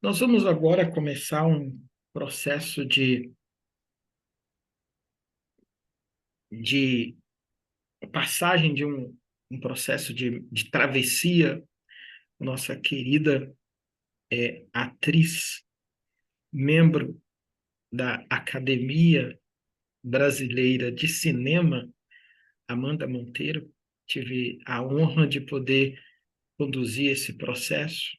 Nós vamos agora começar um processo de passagem de um processo de travessia. Nossa querida atriz, membro da Academia Brasileira de Cinema, Amanda Monteiro. Tive a honra de poder conduzir esse processo,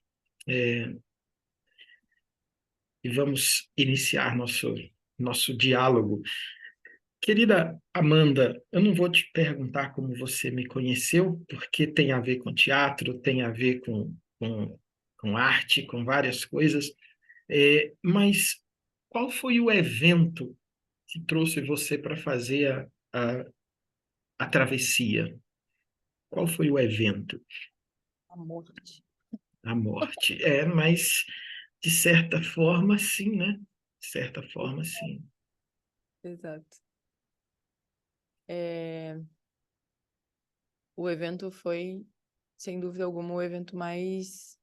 e vamos iniciar nosso diálogo. Querida Amanda, eu não vou te perguntar como você me conheceu, porque tem a ver com teatro, tem a ver com arte, com várias coisas, mas qual foi o evento que trouxe você para fazer a travessia? Qual foi o evento? A morte. A morte. Mas de certa forma, sim, né? De certa forma, sim. Exato. O evento foi, sem dúvida alguma, o evento mais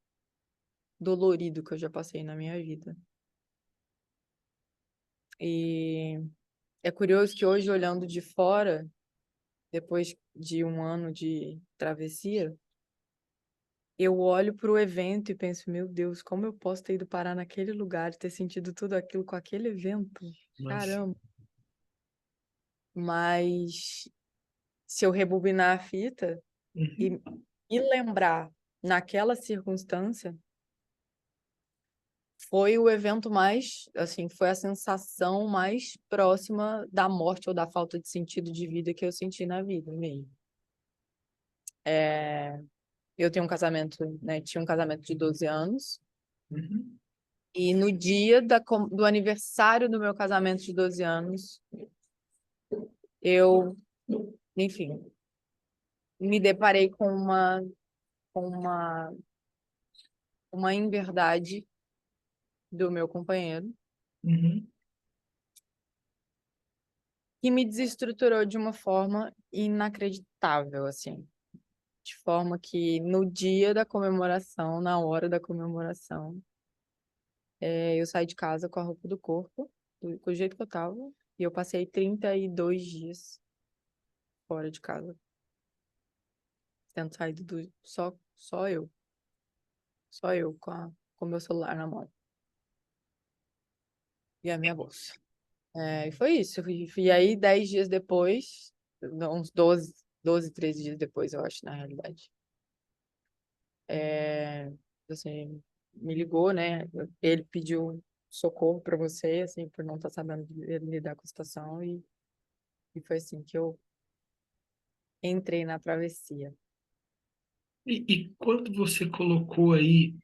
dolorido que eu já passei na minha vida. E é curioso que hoje, olhando de fora, depois de um ano de travessia, eu olho para o evento e penso, meu Deus, como eu posso ter ido parar naquele lugar e ter sentido tudo aquilo com aquele evento? Nossa. Caramba! Mas se eu rebobinar a fita Uhum, e me lembrar naquela circunstância, foi o evento mais, assim, foi a sensação mais próxima da morte ou da falta de sentido de vida que eu senti na vida mesmo. Eu tenho um casamento, né? Tinha um casamento de 12 anos. uhum. E no dia do aniversário do meu casamento de 12 anos, eu, enfim, me deparei com uma inverdade do meu companheiro Uhum. que me desestruturou de uma forma inacreditável, assim. De forma que no dia da comemoração, na hora da comemoração, eu saí de casa com a roupa do corpo, do jeito que eu tava, e eu passei 32 dias fora de casa, tendo saído só eu com meu celular na mão e a minha bolsa. E foi isso. E aí, 10 dias depois, não, uns 13 dias depois, eu acho, na realidade. Assim, me ligou, né? Ele pediu socorro para você, assim, por não estar sabendo lidar com a situação, e foi assim que eu entrei na travessia. E quando você colocou aí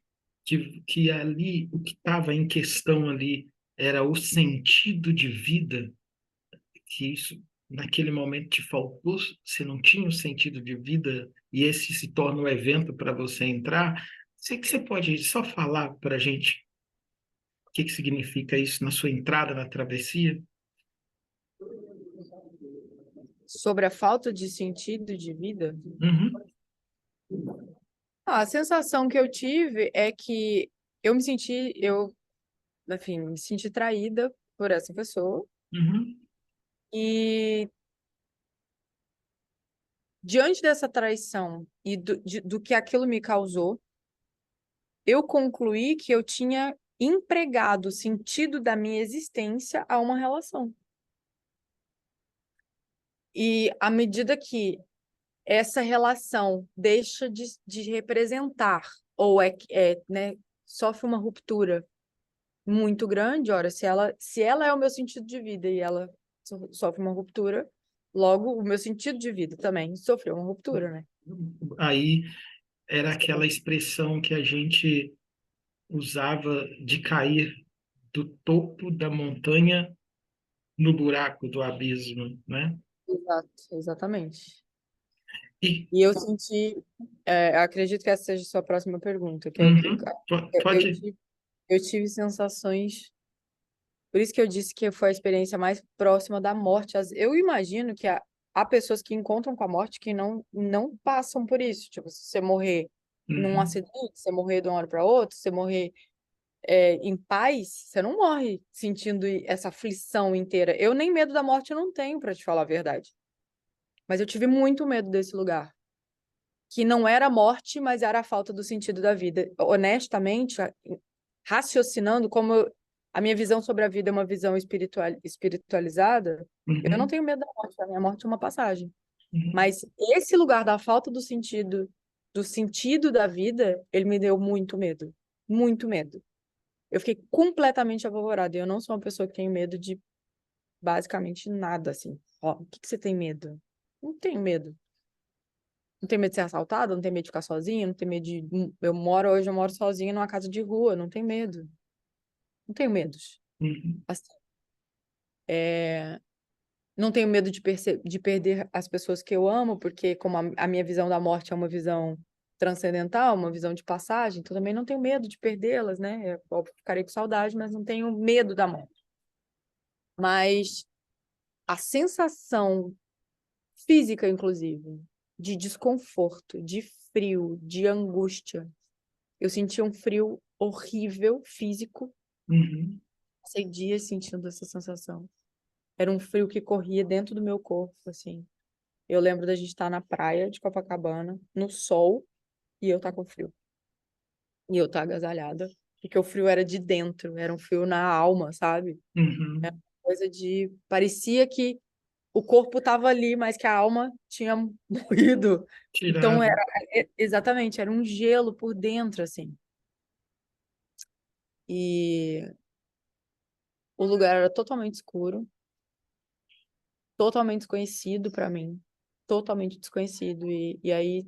que ali o que estava em questão ali era o sentido de vida, que isso naquele momento te faltou, você não tinha o sentido de vida e esse se torna o evento para você entrar, sei que você pode só falar para a gente o que significa isso na sua entrada na travessia? Sobre a falta de sentido de vida, Uhum, a sensação que eu tive é que enfim, me senti traída por essa pessoa, uhum, e diante dessa traição e do que aquilo me causou, eu concluí que eu tinha empregado o sentido da minha existência a uma relação. E à medida que essa relação deixa de representar ou né, sofre uma ruptura muito grande, ora, se ela é o meu sentido de vida e ela sofre uma ruptura, logo o meu sentido de vida também sofreu uma ruptura, né? aí era aquela expressão que a gente usava de cair do topo da montanha no buraco do abismo, né? Exato, exatamente. E E eu senti, acredito que essa seja a sua próxima pergunta, que é o que uhum, eu, eu pode. tive, eu tive sensações, por isso que eu disse que foi a experiência mais próxima da morte. Eu imagino que há pessoas que encontram com a morte que não passam por isso. Tipo, se você morrer num Uhum, acidente, se você morrer de uma hora para outra, se você morrer. em paz, você não morre sentindo essa aflição inteira. Eu nem medo da morte eu não tenho, para te falar a verdade. Mas eu tive muito medo desse lugar. Que não era a morte, mas era a falta do sentido da vida. Honestamente, raciocinando, a minha visão sobre a vida é uma visão espiritualizada, eu não Uhum, tenho medo da morte. A minha morte é uma passagem. uhum, Mas esse lugar da falta do sentido da vida, ele me deu muito medo. Muito medo. Eu fiquei completamente apavorada. E eu não sou uma pessoa que tem medo de basicamente nada, assim. Ó, o que que você tem medo? Não tenho medo. Não tenho medo de ser assaltada, não tenho medo de ficar sozinha, não tenho medo de. Eu moro sozinha numa casa de rua, não tenho medo. Não tenho medos. uhum, Assim, não tenho medo de perder as pessoas que eu amo, porque como a minha visão da morte é uma visão transcendental, uma visão de passagem, então também não tenho medo de perdê-las, né? Eu, óbvio, ficarei com saudade, mas não tenho medo da morte. Mas a sensação física, inclusive, de desconforto, de frio, de angústia. Eu sentia um frio horrível, físico. uhum, Passei dias sentindo essa sensação. Era um frio que corria dentro do meu corpo, assim. Eu lembro da gente estar na praia de Copacabana, no sol, e eu estar com frio. E eu estar agasalhada. Porque o frio era de dentro, era um frio na alma, sabe? Era uhum. uma coisa de. Parecia que o corpo estava ali, mas que a alma tinha morrido. Então, Tirado. exatamente, era um gelo por dentro, assim. E o lugar era totalmente escuro, totalmente desconhecido para mim, totalmente desconhecido. E aí,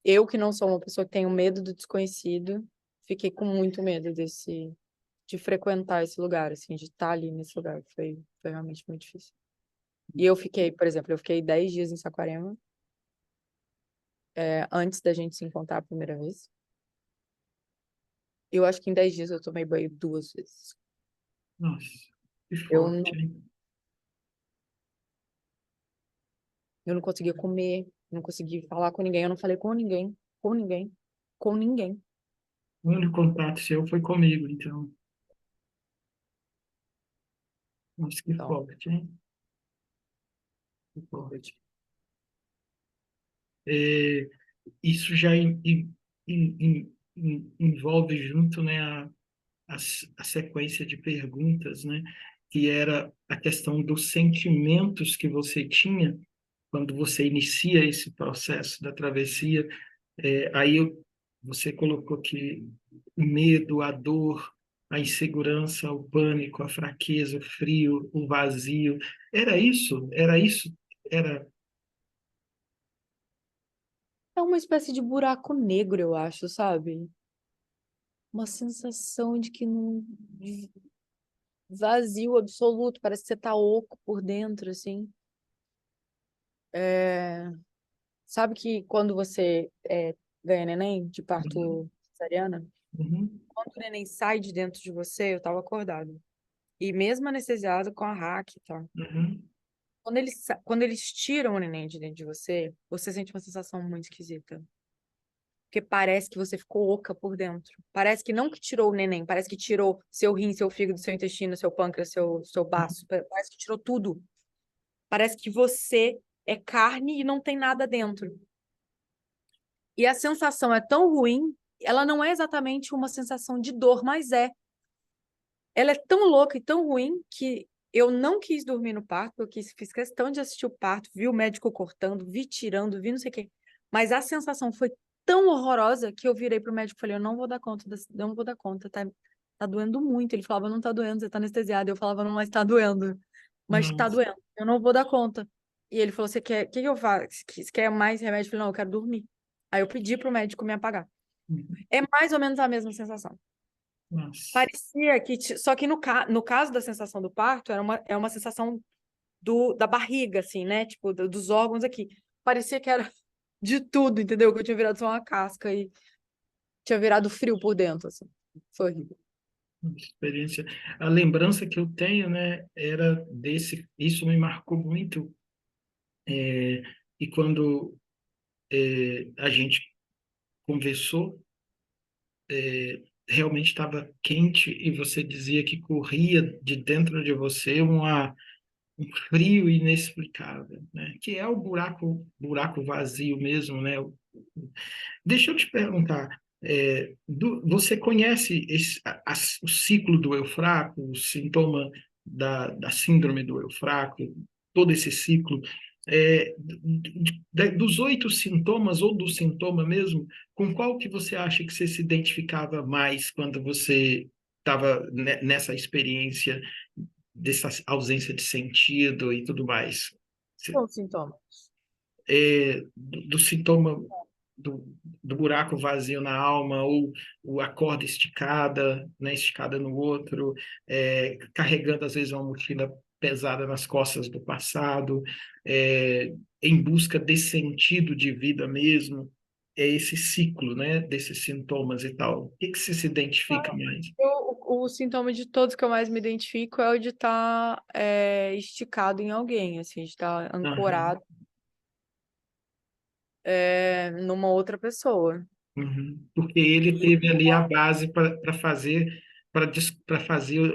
eu que não sou uma pessoa que tenho medo do desconhecido, fiquei com muito medo de frequentar esse lugar, assim, de estar ali nesse lugar. Foi realmente muito difícil. E eu fiquei, por exemplo, eu fiquei 10 dias em Saquarema, antes da gente se encontrar a primeira vez. Eu acho que em 10 dias eu tomei banho 2 vezes. Nossa, que Eu forte, não, hein? eu não conseguia comer, não conseguia falar com ninguém, eu não falei com ninguém, com ninguém, com ninguém. O único contato seu foi comigo, então. Nossa, que Então, forte, hein? Que forte. É, isso já envolve junto, né, a sequência de perguntas, né, que era a questão dos sentimentos que você tinha quando você inicia esse processo da travessia. Você colocou que o medo, a dor, a insegurança, o pânico, a fraqueza, o frio, o vazio. Era isso? Era isso? Era. é uma espécie de buraco negro, eu acho, sabe? Uma sensação de que não, de vazio absoluto, parece que você tá oco por dentro, assim. É, sabe que quando você ganha neném de Uhum, parto cesariana, uhum, quando o neném sai de dentro de você, eu tava acordada. E mesmo anestesiada com a hack e tal. uhum. Quando eles tiram o neném de dentro de você, você sente uma sensação muito esquisita. Porque parece que você ficou oca por dentro. Parece que não que tirou o neném, parece que tirou seu rim, seu fígado, seu intestino, seu pâncreas, seu baço. Parece que tirou tudo. Parece que você é carne e não tem nada dentro. E a sensação é tão ruim, ela não é exatamente uma sensação de dor, mas é. Ela é tão louca e tão ruim que eu não quis dormir no parto, fiz questão de assistir o parto, vi o médico cortando, vi tirando, vi não sei o quê. Mas a sensação foi tão horrorosa que eu virei pro médico e falei, eu não vou dar conta, não vou dar conta, tá doendo muito. Ele falava, não tá doendo, você tá anestesiado. Eu falava, não, mas tá doendo. Mas tá Nossa. doendo, eu não vou dar conta. E ele falou, o que que eu faço? Você quer mais remédio? Eu falei, não, eu quero dormir. Aí eu pedi pro médico me apagar. Uhum. É mais ou menos a mesma sensação. Nossa. Parecia que, só que no caso da sensação do parto, é uma sensação da barriga, assim, né? Tipo, dos órgãos aqui. Parecia que era de tudo, entendeu? Que eu tinha virado só uma casca e tinha virado frio por dentro, assim. Foi horrível. Experiência. A lembrança que eu tenho, né, era isso me marcou muito. E quando a gente conversou, realmente estava quente e você dizia que corria de dentro de você um frio inexplicável, né? Que é o buraco vazio mesmo, né? Deixa eu te perguntar, você conhece o ciclo do Eufraco, o sintoma da síndrome do Eufraco, todo esse ciclo? Dos 8 sintomas, ou do sintoma mesmo, com qual que você acha que você se identificava mais quando você estava nessa experiência dessa ausência de sentido e tudo mais? Qual o sintoma? Do sintoma do, do buraco vazio na alma, ou a corda esticada, né, esticada no outro, carregando às vezes uma mochila pesada nas costas do passado, em busca de sentido de vida mesmo, é esse ciclo, né, desses sintomas e tal. O que que você se identifica mais? O sintoma de todos que eu mais me identifico é o de estar esticado em alguém, assim, de estar Aham, ancorado numa outra pessoa. uhum. Porque ele teve ali a base para fazer para fazer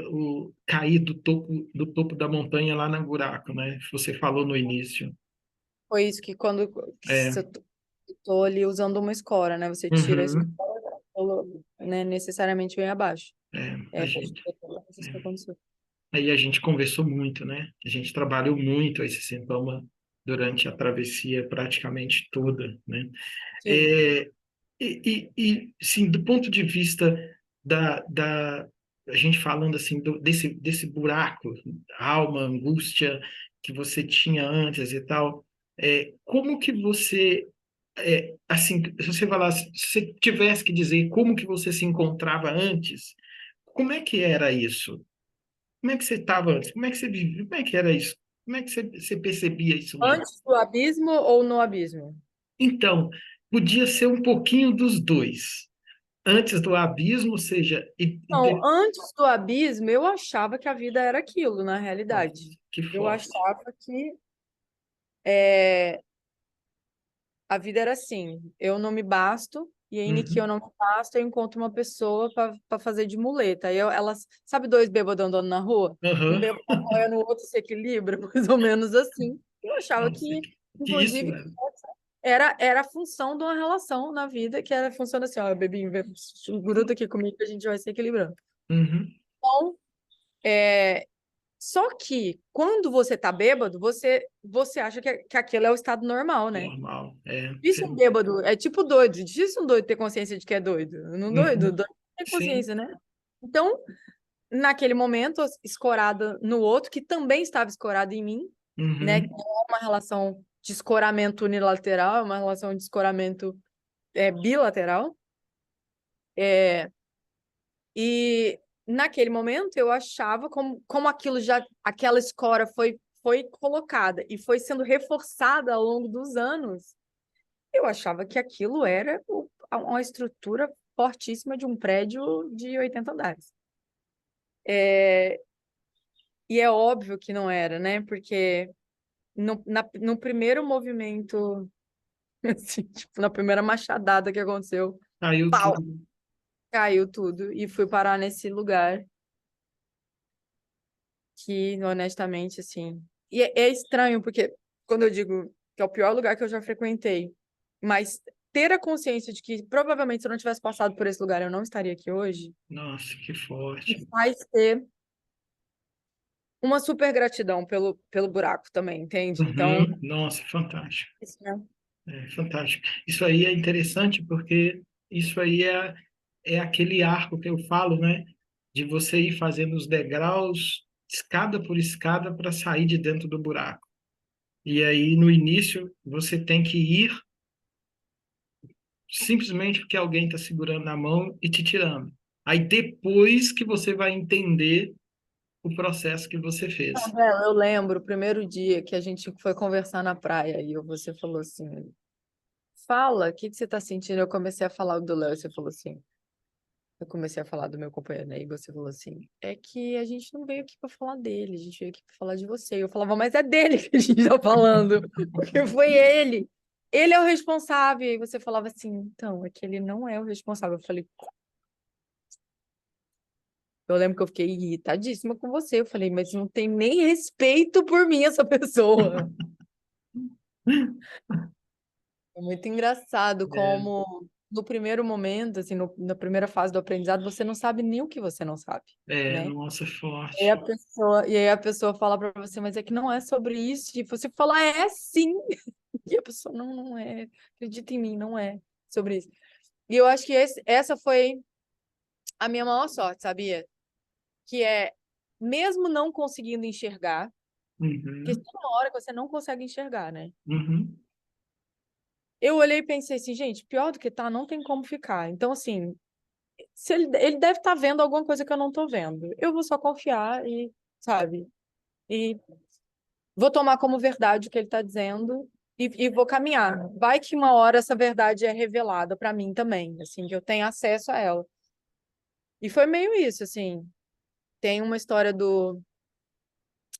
cair do topo da montanha lá no buraco, né? Você falou no início. Foi isso que quando É. se eu tô ali usando uma escora, né? Você tira a escora, Uhum. né, necessariamente vem abaixo. A Foi gente, isso que aconteceu. aí a gente conversou muito, né? A gente trabalhou muito esse sintoma durante a travessia praticamente toda, né? Sim. É, sim, do ponto de vista da a gente falando assim desse buraco, alma, angústia que você tinha antes e tal, como que você assim, se você falasse, se você tivesse que dizer como que você se encontrava antes, como é que era isso? Como é que você estava antes? Como é que você vivia? Como é que era isso? Como é que você percebia isso antes? Antes do abismo ou no abismo? Então, podia ser um pouquinho dos dois. Antes do abismo, ou seja, Não, antes do abismo, eu achava que a vida era aquilo, na Nossa, realidade. que Eu forte. achava que é, a vida era assim, eu não me basto, e aí, que eu Uhum. não me basto, eu encontro uma pessoa para fazer de muleta. Aí elas, sabe, dois bêbados andando na rua? Um Aham. bêbado apoia no outro, se equilibra, mais ou menos assim. Eu achava Nossa, que, que isso inclusive, era. era a função de uma relação na vida, que era a função assim, ó, bebinho, gruda aqui comigo que a gente vai se equilibrando. Uhum. Então, só que quando você tá bêbado, você acha que aquele é o estado normal, né? Normal. Difícil um bêbado, é tipo doido, difícil um doido ter consciência de que é doido. Não doido, Uhum. doido tem Sim. consciência, né? Então, naquele momento, escorada no outro, que também estava escorado em mim, né? Que Uhum. não é uma relação de escoramento unilateral, é uma relação de escoramento bilateral. É, e naquele momento eu achava como aquilo já, aquela escora foi colocada e foi sendo reforçada ao longo dos anos. Eu achava que aquilo era uma estrutura fortíssima de um prédio de 80 andares. E é óbvio que não era, né? Porque no primeiro movimento, assim, tipo, na primeira machadada que aconteceu, Caiu pau, tudo. caiu tudo e fui parar nesse lugar que, honestamente, assim. E é estranho, porque quando eu digo que é o pior lugar que eu já frequentei, mas ter a consciência de que provavelmente se eu não tivesse passado por esse lugar eu não estaria aqui hoje, Nossa, que me forte. faz ter uma super gratidão pelo buraco também, entende? Então, Uhum. Nossa, fantástico. isso, né? Fantástico. Isso aí é interessante porque isso aí é aquele arco que eu falo, né? De você ir fazendo os degraus, escada por escada, para sair de dentro do buraco. E aí, no início, você tem que ir simplesmente porque alguém está segurando na mão e te tirando. Aí, depois que você vai entender o processo que você fez. Eu lembro o primeiro dia que a gente foi conversar na praia e você falou assim: fala, o que que você tá sentindo? Eu comecei a falar do Léo, você falou assim. Eu comecei a falar do meu companheiro, né? E você falou assim: é que a gente não veio aqui para falar dele, a gente veio aqui para falar de você. Eu falava, mas é dele que a gente tá falando, porque foi ele. Ele é o responsável. E você falava assim: então, é que ele não é o responsável. Eu falei, Eu lembro que eu fiquei irritadíssima com você. Eu falei, mas não tem nem respeito por mim essa pessoa. É muito engraçado É, como no primeiro momento, assim, na primeira fase do aprendizado, você não sabe nem o que você não sabe, né? nossa, é E a forte. pessoa, e aí a pessoa fala para você, mas é que não é sobre isso. E você fala, é sim. E a pessoa, não, não é. Acredita em mim, não é sobre isso. E eu acho que essa foi a minha maior sorte, sabia? Que é, mesmo não conseguindo enxergar, porque Uhum, tem uma hora que você não consegue enxergar, né? uhum, Eu olhei e pensei assim, gente, pior do que tá, não tem como ficar. Então, assim, se ele deve estar vendo alguma coisa que eu não tô vendo. Eu vou só confiar e, sabe? E vou tomar como verdade o que ele está dizendo e vou caminhar. Vai que uma hora essa verdade é revelada para mim também, assim, que eu tenho acesso a ela. E foi meio isso, assim. Tem uma história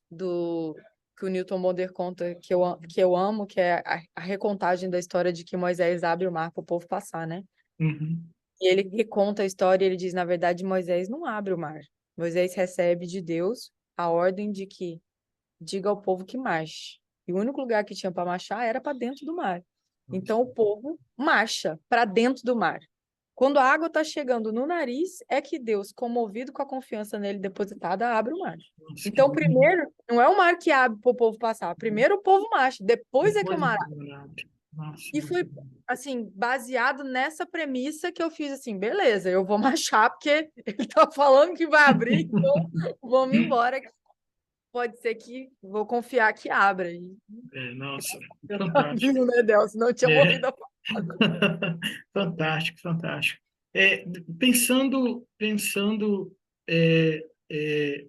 do que o Newton Bonder conta que eu amo, que é a recontagem da história de que Moisés abre o mar para o povo passar, né? uhum. E ele reconta a história e ele diz, na verdade, Moisés não abre o mar. Moisés recebe de Deus a ordem de que diga ao povo que marche. E o único lugar que tinha para marchar era para dentro do mar. Então o povo marcha para dentro do mar. Quando a água está chegando no nariz, é que Deus, comovido com a confiança nele depositada, abre o mar. Nossa, que Então, lindo. primeiro, não é o mar que abre para o povo passar. Primeiro o povo marcha, depois é que o Depois é mar. que eu abre. Nossa, E muito foi, lindo. assim, baseado nessa premissa que eu fiz assim, beleza, eu vou marchar porque ele tá falando que vai abrir, então vamos embora. Pode ser que vou confiar que abra. E Nossa, fantástico. abriu, né, Del? Senão eu tinha É. morrido. Fantástico, fantástico. Pensando é, é,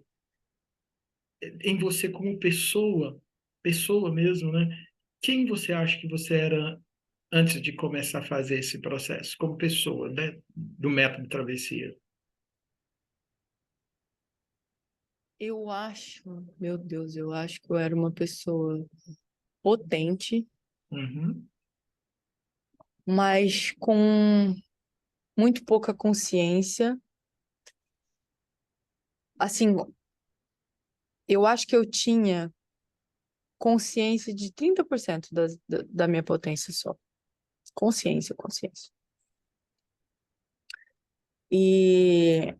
em você como pessoa, pessoa mesmo, né? Quem você acha que você era antes de começar a fazer esse processo, como pessoa, né? Do método travessia? Eu acho, meu Deus, eu acho que eu era uma pessoa potente, Uhum, mas com muito pouca consciência. Assim, eu acho que eu tinha consciência de 30% da minha potência só. Consciência, consciência. E,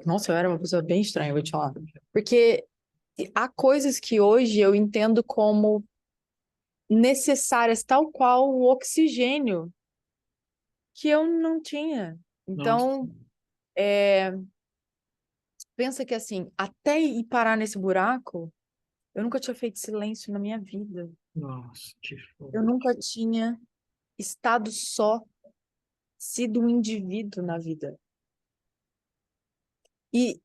nossa, eu era uma pessoa bem estranha, vou te falar. Porque há coisas que hoje eu entendo como necessárias, tal qual o oxigênio, que eu não tinha. nossa, Então, pensa que assim, até ir parar nesse buraco, eu nunca tinha feito silêncio na minha vida. nossa, que Eu forte. nunca tinha estado só, sido um indivíduo na vida. E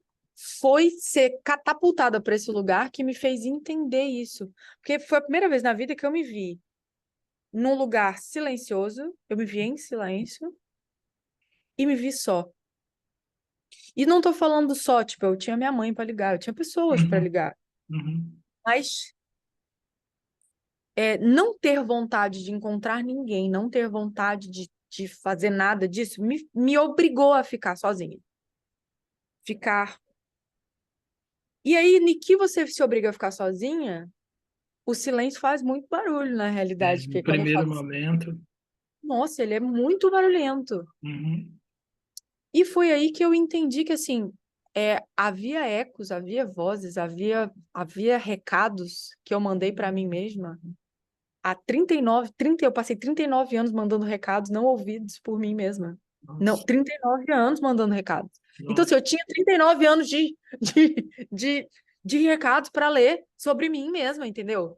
foi ser catapultada para esse lugar que me fez entender isso. Porque foi a primeira vez na vida que eu me vi num lugar silencioso, eu me vi em silêncio e me vi só. E não tô falando só, tipo, eu tinha minha mãe para ligar, eu tinha pessoas para Uhum, ligar. uhum, Mas não ter vontade de encontrar ninguém, não ter vontade de fazer nada disso, me obrigou a ficar sozinha. Ficar. E aí, no que você se obriga a ficar sozinha, o silêncio faz muito barulho na realidade, no porque quando eu primeiro falo, momento. nossa, ele é muito barulhento. Uhum, E foi aí que eu entendi que, assim, havia ecos, havia vozes, havia recados que eu mandei para mim mesma. Há 30, eu passei 39 anos mandando recados não ouvidos por mim mesma. Não, nossa, 39 anos mandando recados. Então, assim, nossa. eu tinha 39 anos de, de, de recados para ler sobre mim mesma, entendeu?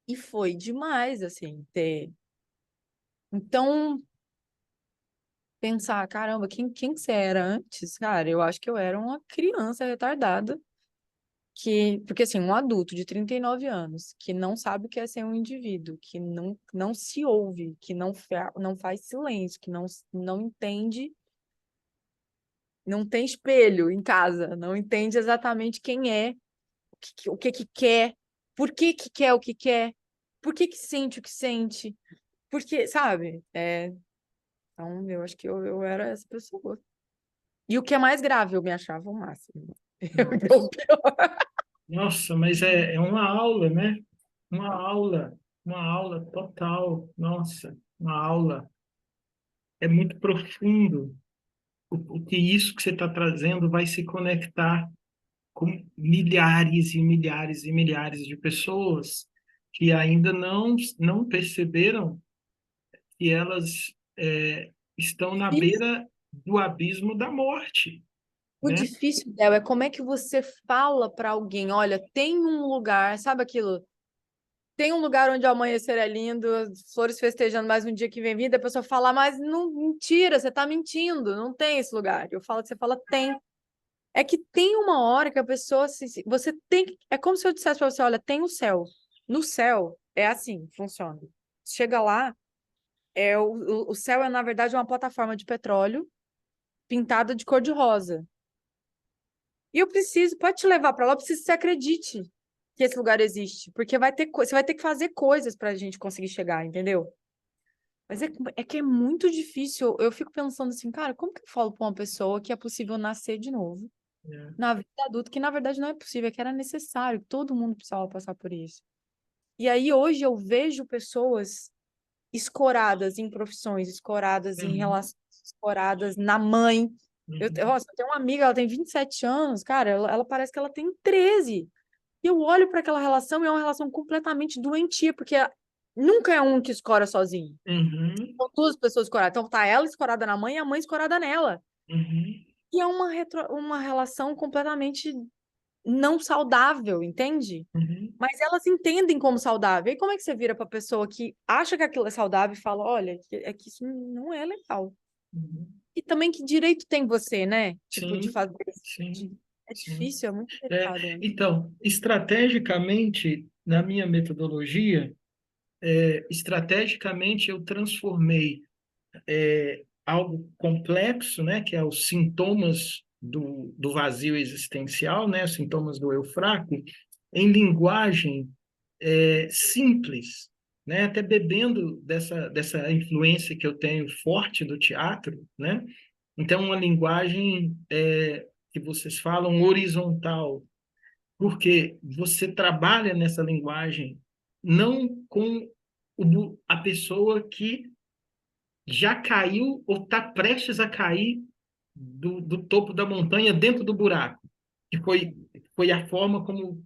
E foi demais, assim, ter. Então, pensar, caramba, quem que você era antes? Cara, eu acho que eu era uma criança retardada porque assim, um adulto de 39 anos que não sabe o que é ser um indivíduo, que não se ouve, que não faz silêncio, que não entende, não tem espelho em casa, não entende exatamente quem é, o que que quer, por que quer o que quer, por que sente o que sente, porque, sabe? Então, eu acho que eu era essa pessoa. E o que é mais grave, eu me achava o máximo. Nossa, O pior. nossa, mas é uma aula, né? Uma aula, uma aula total. Nossa, uma aula. É muito profundo. O que isso que você está trazendo vai se conectar com milhares e milhares e milhares de pessoas que ainda não perceberam que elas estão na beira do abismo da morte, O né? difícil, Del, é como é que você fala para alguém, olha, tem um lugar, sabe aquilo? Tem um lugar onde o amanhecer é lindo, as flores festejando mais um dia que vem vindo, a pessoa fala, mas não, mentira, você tá mentindo, não tem esse lugar. Eu falo, você fala, tem. É que tem uma hora que a pessoa, você tem, é como se eu dissesse para você, olha, tem o céu. No céu, é assim, funciona. Chega lá, o céu é, na verdade, uma plataforma de petróleo pintada de cor de rosa. E eu preciso, pode te levar para lá, eu preciso que você acredite que esse lugar existe, porque você vai ter que fazer coisas para a gente conseguir chegar, entendeu? Mas é que é muito difícil. Eu fico pensando assim, cara, como que eu falo para uma pessoa que é possível nascer de novo É. na vida adulta, que na verdade não é possível, é que era necessário, que todo mundo precisava passar por isso. E aí hoje eu vejo pessoas escoradas em profissões, escoradas em Uhum, relações, escoradas na mãe. uhum, Nossa, eu tenho uma amiga, ela tem 27 anos, cara, ela parece que ela tem 13. E eu olho para aquela relação e é uma relação completamente doentia, porque nunca é um que escora sozinho. uhum, São duas pessoas escoradas. Então tá ela escorada na mãe e a mãe escorada nela. uhum, E é uma relação completamente não saudável, entende? uhum, Mas elas entendem como saudável. E como é que você vira para a pessoa que acha que aquilo é saudável e fala, olha, é que isso não é legal. uhum. E também que direito tem você, né? Tipo, de Sim, fazer isso. sim, É sim. difícil, é muito É, delicado, né? então, estrategicamente, na minha metodologia, estrategicamente eu transformei algo complexo, né, que é os sintomas do vazio existencial, né, os sintomas do eu fraco, em linguagem simples, né, até bebendo dessa influência que eu tenho forte do teatro, né, então uma linguagem que vocês falam horizontal, porque você trabalha nessa linguagem não com a pessoa que já caiu ou está prestes a cair do topo da montanha dentro do buraco, que foi a forma como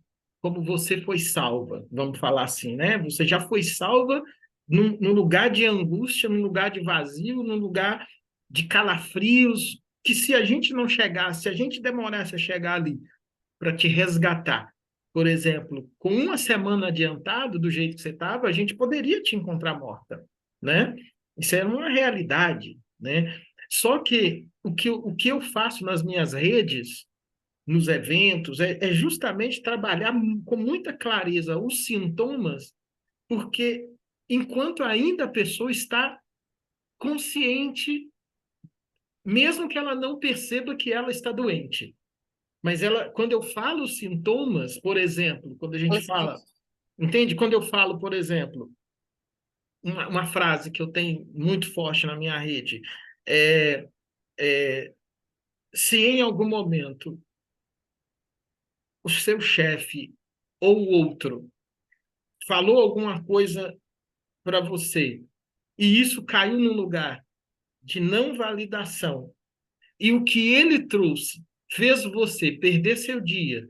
você foi salva, vamos falar assim, né? Você já foi salva num lugar de angústia, num lugar de vazio, num lugar de calafrios, que se a gente não chegasse, se a gente demorasse a chegar ali para te resgatar, por exemplo, com uma semana adiantado do jeito que você estava, a gente poderia te encontrar morta, né? Isso é uma realidade, né? Só que o que eu faço nas minhas redes, nos eventos, é justamente trabalhar com muita clareza os sintomas, porque enquanto ainda a pessoa está consciente, mesmo que ela não perceba que ela está doente. Mas ela, quando eu falo sintomas, por exemplo, quando a gente Ela fala, sente. entende? Quando eu falo, por exemplo, uma frase que eu tenho muito forte na minha rede, é, é se em algum momento o seu chefe ou o outro falou alguma coisa para você e isso caiu num lugar de não validação e o que ele trouxe fez você perder seu dia,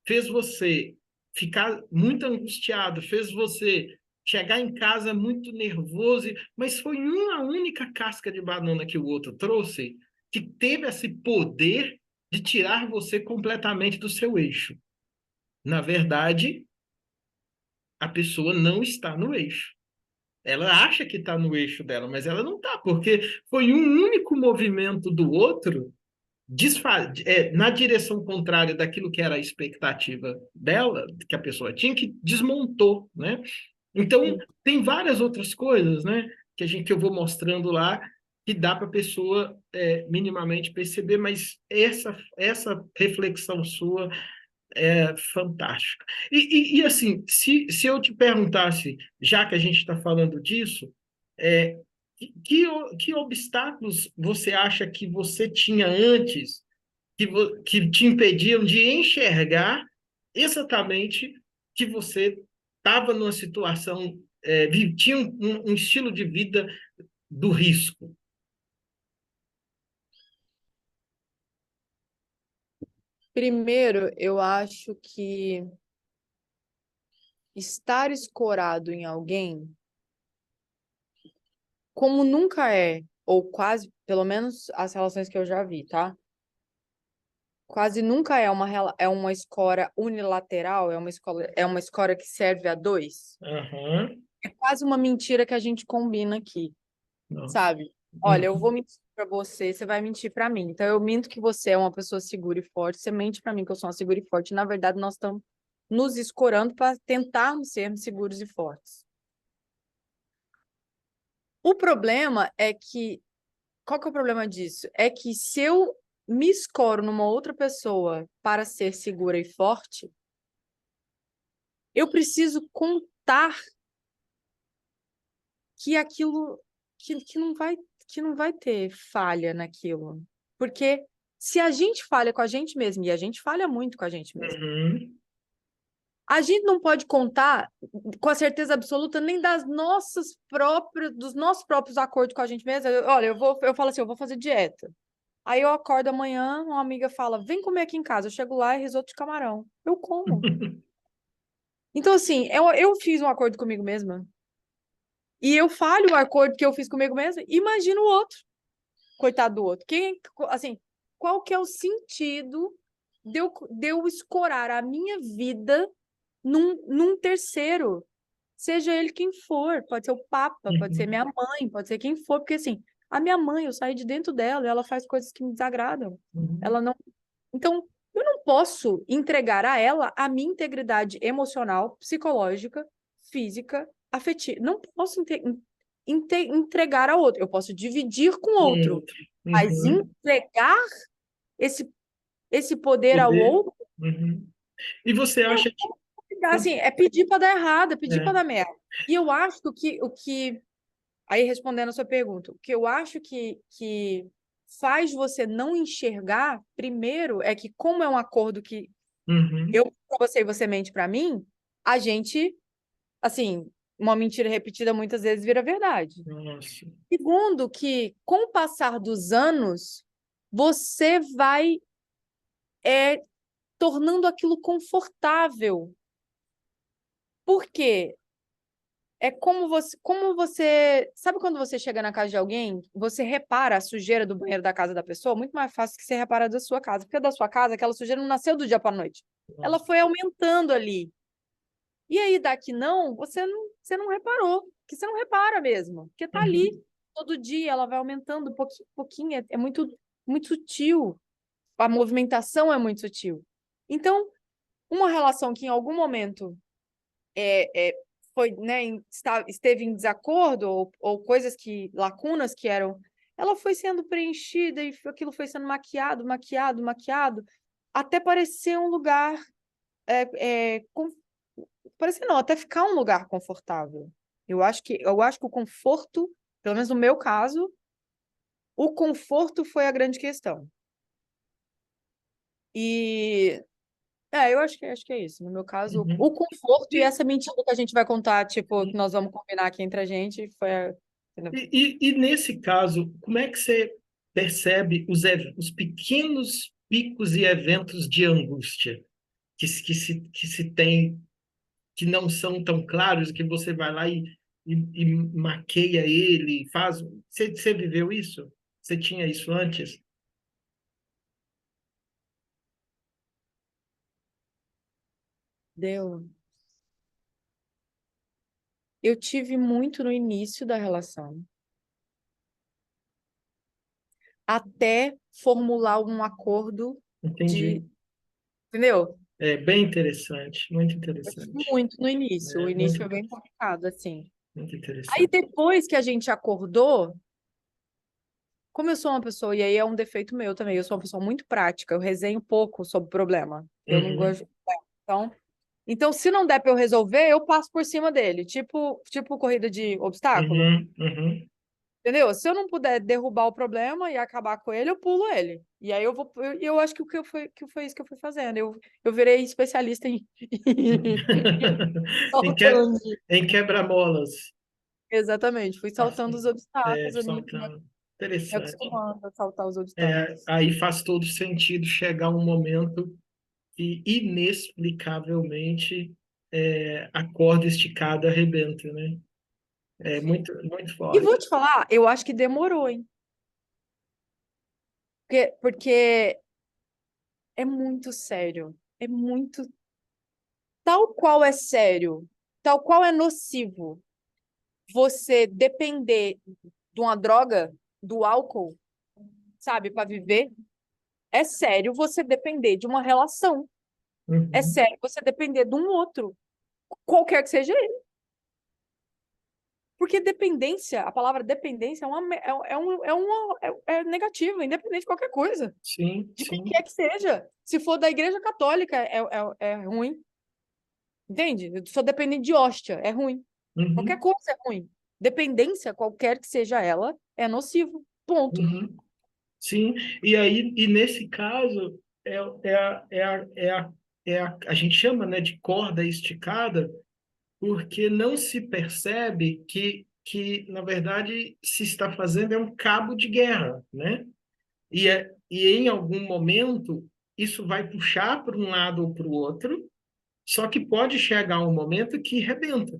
fez você ficar muito angustiado, fez você chegar em casa muito nervoso, mas foi uma única casca de banana que o outro trouxe que teve esse poder de tirar você completamente do seu eixo. Na verdade, a pessoa não está no eixo. Ela acha que está no eixo dela, mas ela não está, porque foi um único movimento do outro na direção contrária daquilo que era a expectativa dela, que a pessoa tinha, que desmontou, né? Então, Sim. tem várias outras coisas, né, que eu vou mostrando lá, que dá para a pessoa minimamente perceber, mas essa reflexão sua é fantástica. E assim, se eu te perguntasse, já que a gente está falando disso, é, que obstáculos você acha que você tinha antes que te impediam de enxergar exatamente que você estava numa situação, tinha um estilo de vida do risco? Primeiro, eu acho que estar escorado em alguém, como nunca é, ou quase, pelo menos as relações que eu já vi, tá? Quase nunca é uma escora unilateral, é uma escora que serve a dois. Aham. É quase uma mentira que a gente combina aqui, Nossa. sabe? Olha, eu vou Uhum. mentir pra você, você vai mentir pra mim. Então eu minto que você é uma pessoa segura e forte, você mente pra mim que eu sou uma segura e forte. Na verdade, nós estamos nos escorando para tentarmos sermos seguros e fortes. O problema é que, qual que é o problema disso? É que se eu me escoro numa outra pessoa para ser segura e forte, eu preciso contar que aquilo que não vai ter falha naquilo. Porque se a gente falha com a gente mesmo, e a gente falha muito com a gente mesmo, Uhum. a gente não pode contar com a certeza absoluta nem dos nossos próprios acordos com a gente mesmo. Olha, eu falo assim, eu vou fazer dieta. Aí eu acordo amanhã, uma amiga fala, vem comer aqui em casa. Eu chego lá e risoto de camarão. Eu como. Então, assim, eu fiz um acordo comigo mesma. E eu falho o acordo que eu fiz comigo mesma. Imagina o outro. Coitado do outro. Assim, qual que é o sentido de eu escorar a minha vida num terceiro? Seja ele quem for, pode ser o Papa, pode ser Uhum. minha mãe, pode ser quem for, porque assim, a minha mãe, eu saí de dentro dela, e ela faz coisas que me desagradam. Uhum. Ela não. Então, eu não posso entregar a ela a minha integridade emocional, psicológica, física, afetiva. Não posso entregar a outro. Eu posso dividir com Um outro, outro. mas Uhum. entregar esse, esse poder ao Poder. outro, Uhum. E você acha que. assim, é pedir para dar errado, é pedir para É. dar merda. E eu acho que aí respondendo a sua pergunta, o que eu acho que faz você não enxergar, primeiro, é que como é um acordo que Uhum. eu para você e você mente para mim, a gente, assim, uma mentira repetida muitas vezes vira verdade. Nossa. Segundo, que com o passar dos anos, você vai tornando aquilo confortável. Por quê? É como você, sabe quando você chega na casa de alguém, você repara a sujeira do banheiro da casa da pessoa, muito mais fácil que você reparar da sua casa, porque da sua casa aquela sujeira não nasceu do dia para noite. Ela Nossa. foi aumentando ali. E aí daqui não, você não reparou, que você não repara mesmo, porque tá ali Uhum. todo dia, ela vai aumentando pouquinho, pouquinho, é muito sutil. A movimentação é muito sutil. Então, uma relação que em algum momento é, foi, né, esteve em desacordo ou coisas que lacunas que eram, ela foi sendo preenchida e aquilo foi sendo maquiado, maquiado, maquiado, até parecer um lugar, é, é, com, parecer não, até ficar um lugar confortável. Eu acho que o conforto, pelo menos no meu caso, o conforto foi a grande questão. E acho que é isso. No meu caso, o Uhum. conforto e E, essa mentira que a gente vai contar, tipo, que nós vamos combinar aqui entre a gente, entendeu? e nesse caso, como é que você percebe os pequenos picos e eventos de angústia que se tem, que não são tão claros, que você vai lá e maqueia ele, faz. Você viveu isso? Você tinha isso antes? Deu. Eu tive muito no início da relação, até formular um acordo Entendi. de, entendeu? É bem interessante, muito interessante. Muito no início. O É, início foi bem complicado, assim. muito Aí interessante. depois que a gente acordou, como eu sou uma pessoa, e aí é um defeito meu também, eu sou uma pessoa muito prática, eu resenho pouco sobre o problema. Eu não Uhum. gosto. Então, se não der para eu resolver, eu passo por cima dele, tipo corrida de obstáculo. Uhum. Uhum. Entendeu? Se eu não puder derrubar o problema e acabar com ele, eu pulo ele. E aí eu acho que que foi isso que eu fui fazendo. Eu virei especialista em Em, que, saltando. em quebra-molas. Exatamente, fui saltando os Assim, obstáculos, saltando. me Interessante. acostumando a saltar os obstáculos. Aí faz todo sentido chegar um momento que inexplicavelmente a corda esticada arrebenta, né? É Sim. muito, muito E forte. vou te falar, eu acho que demorou, hein? Porque é muito sério. É muito. Tal qual é sério, tal qual é nocivo você depender de uma droga, do álcool, sabe, para viver, é sério você depender de uma relação. É Uhum. sério você depender de um outro, qualquer que seja ele. Porque dependência, a palavra dependência é negativa, independente de qualquer coisa, Sim, de quem sim. quer que seja. Se for da Igreja Católica, é ruim, entende? Eu sou dependente de hóstia, é ruim. Qualquer Uhum. coisa é ruim. Dependência, qualquer que seja ela, é nocivo. Ponto. Uhum. Sim, e aí, e nesse caso, a gente chama, né, de corda esticada, porque não se percebe na verdade, se está fazendo é um cabo de guerra, né? E em algum momento, isso vai puxar para um lado ou para o outro, só que pode chegar um momento que rebenta.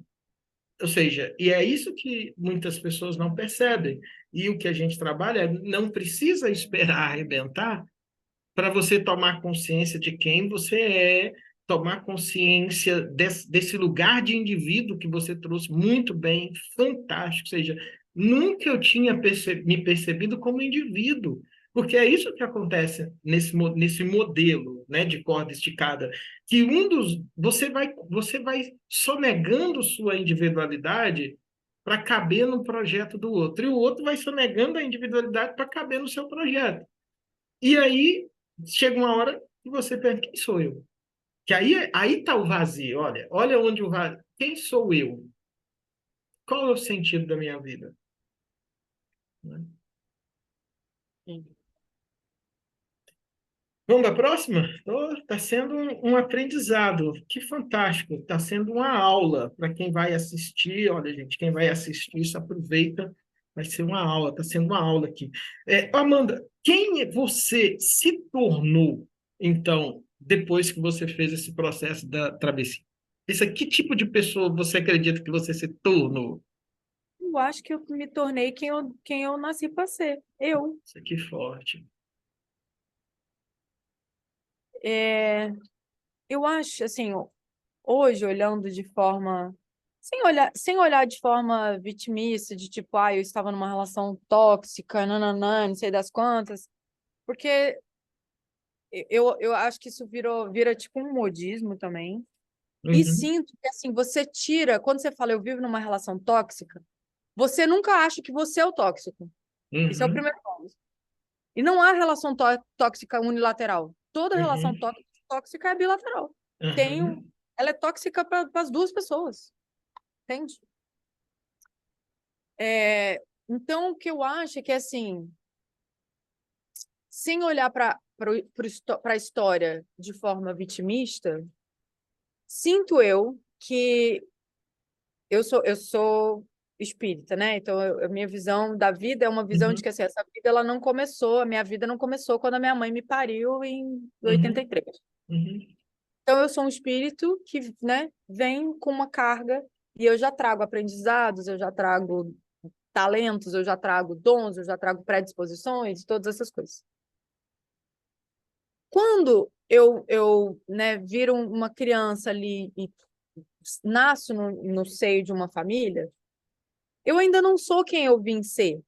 Ou seja, e é isso que muitas pessoas não percebem. E o que a gente trabalha é não precisa esperar arrebentar para você tomar consciência de quem você é, tomar consciência desse lugar de indivíduo que você trouxe muito bem, fantástico. Ou seja, nunca eu tinha me percebido como indivíduo, porque é isso que acontece nesse modelo, né, de corda esticada, que você vai sonegando sua individualidade para caber no projeto do outro, e o outro vai sonegando a individualidade para caber no seu projeto. E aí chega uma hora que você pensa, quem sou eu? Que aí tá o vazio, olha onde o vazio. Quem sou eu? Qual é o sentido da minha vida? Né? Sim. Vamos para a próxima? Está sendo um aprendizado. Que fantástico. Está sendo uma aula para quem vai assistir. Olha, gente, quem vai assistir isso, aproveita. Vai ser uma aula. Está sendo uma aula aqui. Amanda, quem você se tornou, então, depois que você fez esse processo da travessia? Que tipo de pessoa você acredita que você se tornou? Eu acho que eu me tornei quem eu nasci para ser. Eu. Isso aqui é forte. É, eu acho, assim, hoje, olhando de forma. Sem olhar de forma vitimista, de tipo, ah, eu estava numa relação tóxica, nananã, não sei das quantas. Porque eu acho que isso vira tipo um modismo também. E Uhum, sinto que, assim, você tira. Quando você fala eu vivo numa relação tóxica, você nunca acha que você é o tóxico. Isso é o uhum, primeiro ponto. E não há relação tóxica unilateral. Toda relação uhum, tóxica é bilateral. Tem, uhum, ela é tóxica para as duas pessoas, entende? Então, o que eu acho é que, assim, sem olhar para a história de forma vitimista, sinto eu que eu sou espírita, né? Então, a minha visão da vida é uma visão de uhum, que assim, essa vida ela não começou, a minha vida não começou quando a minha mãe me pariu em uhum, 83. uhum, Então, eu sou um espírito que, né, vem com uma carga e eu já trago aprendizados, eu já trago talentos, eu já trago dons, eu já trago predisposições, todas essas coisas. Quando né, viro uma criança ali e nasço no seio de uma família, eu ainda não sou quem eu vim ser,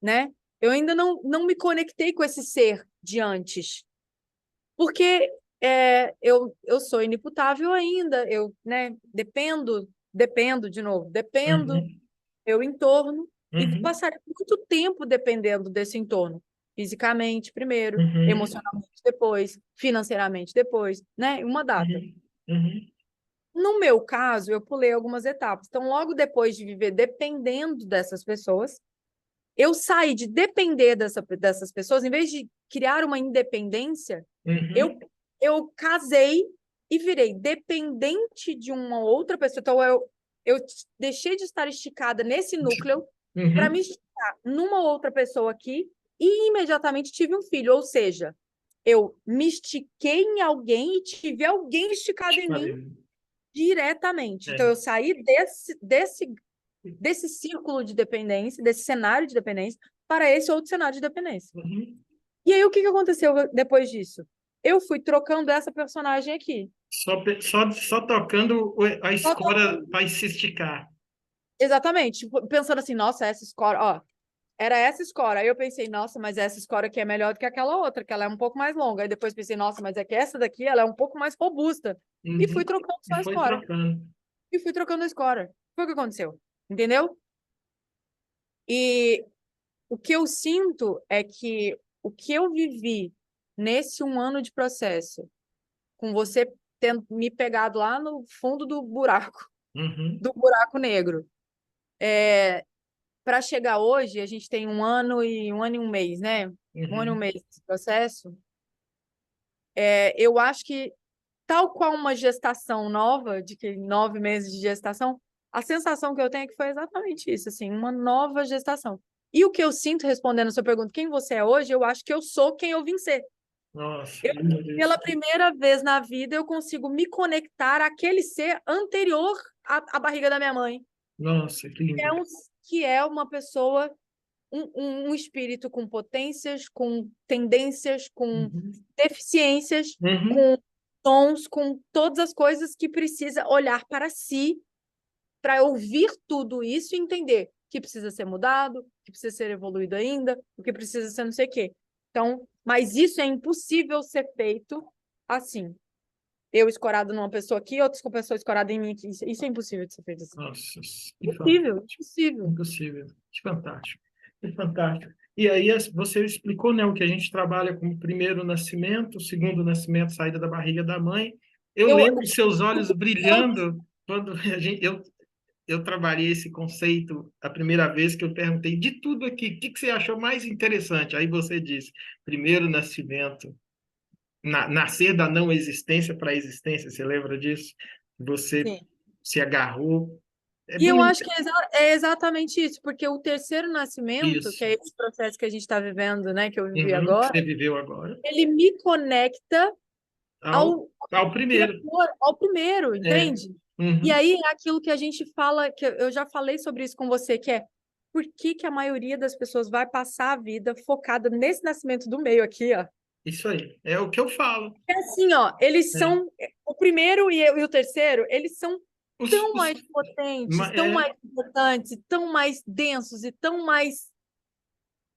né? Eu ainda não me conectei com esse ser de antes, porque eu sou inimputável ainda, eu, né, dependo de novo, dependo uhum, meu entorno e vou uhum, passar muito tempo dependendo desse entorno, fisicamente primeiro, uhum, emocionalmente depois, financeiramente depois, né? Uma data. uhum, uhum, No meu caso, eu pulei algumas etapas. Então, logo depois de viver dependendo dessas pessoas, eu saí de depender dessas pessoas, em vez de criar uma independência, Uhum. eu, eu casei e virei dependente de uma outra pessoa. Então, eu deixei de estar esticada nesse núcleo para me Uhum. esticar numa outra pessoa aqui e imediatamente tive um filho. Ou seja, eu me estiquei em alguém e tive alguém esticado em mim Valeu. diretamente. Então, É. eu saí desse círculo de dependência, desse cenário de dependência, para esse outro cenário de dependência. Uhum. E aí, o que que aconteceu depois disso? Eu fui trocando essa personagem aqui. Só tocando a Só escora trocando. para se esticar. Exatamente. Tipo, pensando assim, nossa, essa escora, ó, era essa escora. Aí eu pensei, nossa, mas essa escora aqui é melhor do que aquela outra, que ela é um pouco mais longa. Aí depois pensei, nossa, mas é que essa daqui, ela é um pouco mais robusta. E fui Uhum. trocando E só a foi escora. trocando. E fui trocando a escora. Foi o que aconteceu. Entendeu? E o que eu sinto é que o que eu vivi nesse 1 ano de processo, com você tendo me pegado lá no fundo Uhum. do buraco negro, para chegar hoje, a gente tem 1 ano e 1 mês, né? 1 ano e 1 mês desse processo. Eu acho que, tal qual uma gestação nova, de que 9 meses de gestação, a sensação que eu tenho é que foi exatamente isso, assim, uma nova gestação. E o que eu sinto respondendo a sua pergunta, quem você é hoje, eu acho que eu sou quem eu vim ser. Nossa, Eu, lindo pela isso. primeira vez na vida, eu consigo me conectar àquele ser anterior à barriga da minha mãe, Nossa, que que é, lindo. um, que é uma pessoa, um espírito com potências, com tendências, com Uhum. deficiências, Uhum. com dons, com todas as coisas que precisa olhar para si, para ouvir tudo isso e entender que precisa ser mudado, que precisa ser evoluído ainda, o que precisa ser não sei o quê. Então, mas isso é impossível ser feito assim. Eu escorado numa pessoa aqui, outra pessoa escorada em mim aqui. Isso é impossível de ser feito assim. Nossa, Impossível, impossível. impossível. Que fantástico. Que fantástico. E aí você explicou, né, o que a gente trabalha como primeiro nascimento, segundo nascimento, saída da barriga da mãe. Eu Eu, lembro o de que seus olhos eu, brilhando quando eu trabalhei esse conceito a primeira vez que eu perguntei de tudo aqui, o que que você achou mais interessante? Aí você disse, primeiro nascimento, nascer da não existência para a existência, você lembra disso? Você sim. se agarrou. É E eu bonito acho que é exatamente isso, porque o terceiro nascimento, que isso. é esse processo que a gente está vivendo, né, que eu vivi Uhum, que agora, você viveu agora. ele me conecta Ao, ao ao primeiro. criador, ao primeiro, É. entende? E Uhum. aí é aquilo que a gente fala, que eu já falei sobre isso com você, que é por que que a maioria das pessoas vai passar a vida focada nesse nascimento do meio aqui, ó? Isso aí. É o que eu falo. É assim, ó, eles É. são o primeiro e o terceiro, eles são Os, tão os, mais potentes, tão é, mais importantes, tão mais densos e tão mais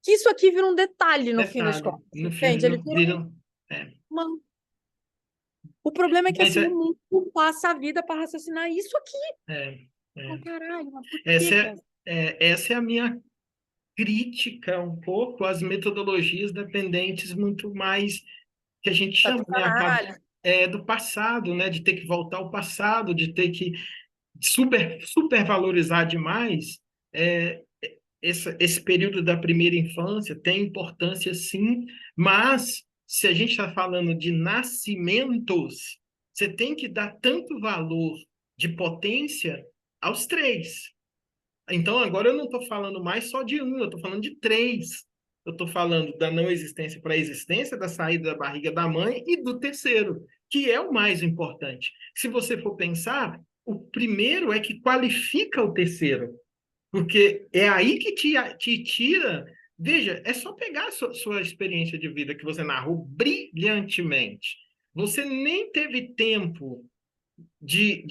que isso aqui vira um detalhe no fim das detalhe, contas, no fim, entende? Ele no, vira viram. É. uma... O problema é que Mas assim, o mundo passa a vida para raciocinar isso aqui. é, Oh, é. caralho, mas por Essa que, é, cara? essa é a minha crítica um pouco às metodologias dependentes muito mais que a gente Pra chama, né, psicanálise. do passado, né, de ter que voltar ao passado, de ter que supervalorizar demais é, esse período da primeira infância tem importância, sim, mas se a gente está falando de nascimentos, você tem que dar tanto valor de potência aos três. Então, agora eu não estou falando mais só de um, eu estou falando de três. Eu estou falando da não existência para a existência, da saída da barriga da mãe e do terceiro, que é o mais importante. Se você for pensar, o primeiro é que qualifica o terceiro. Porque é aí que te tira. Veja, é só pegar a sua experiência de vida que você narrou brilhantemente. Você nem teve tempo de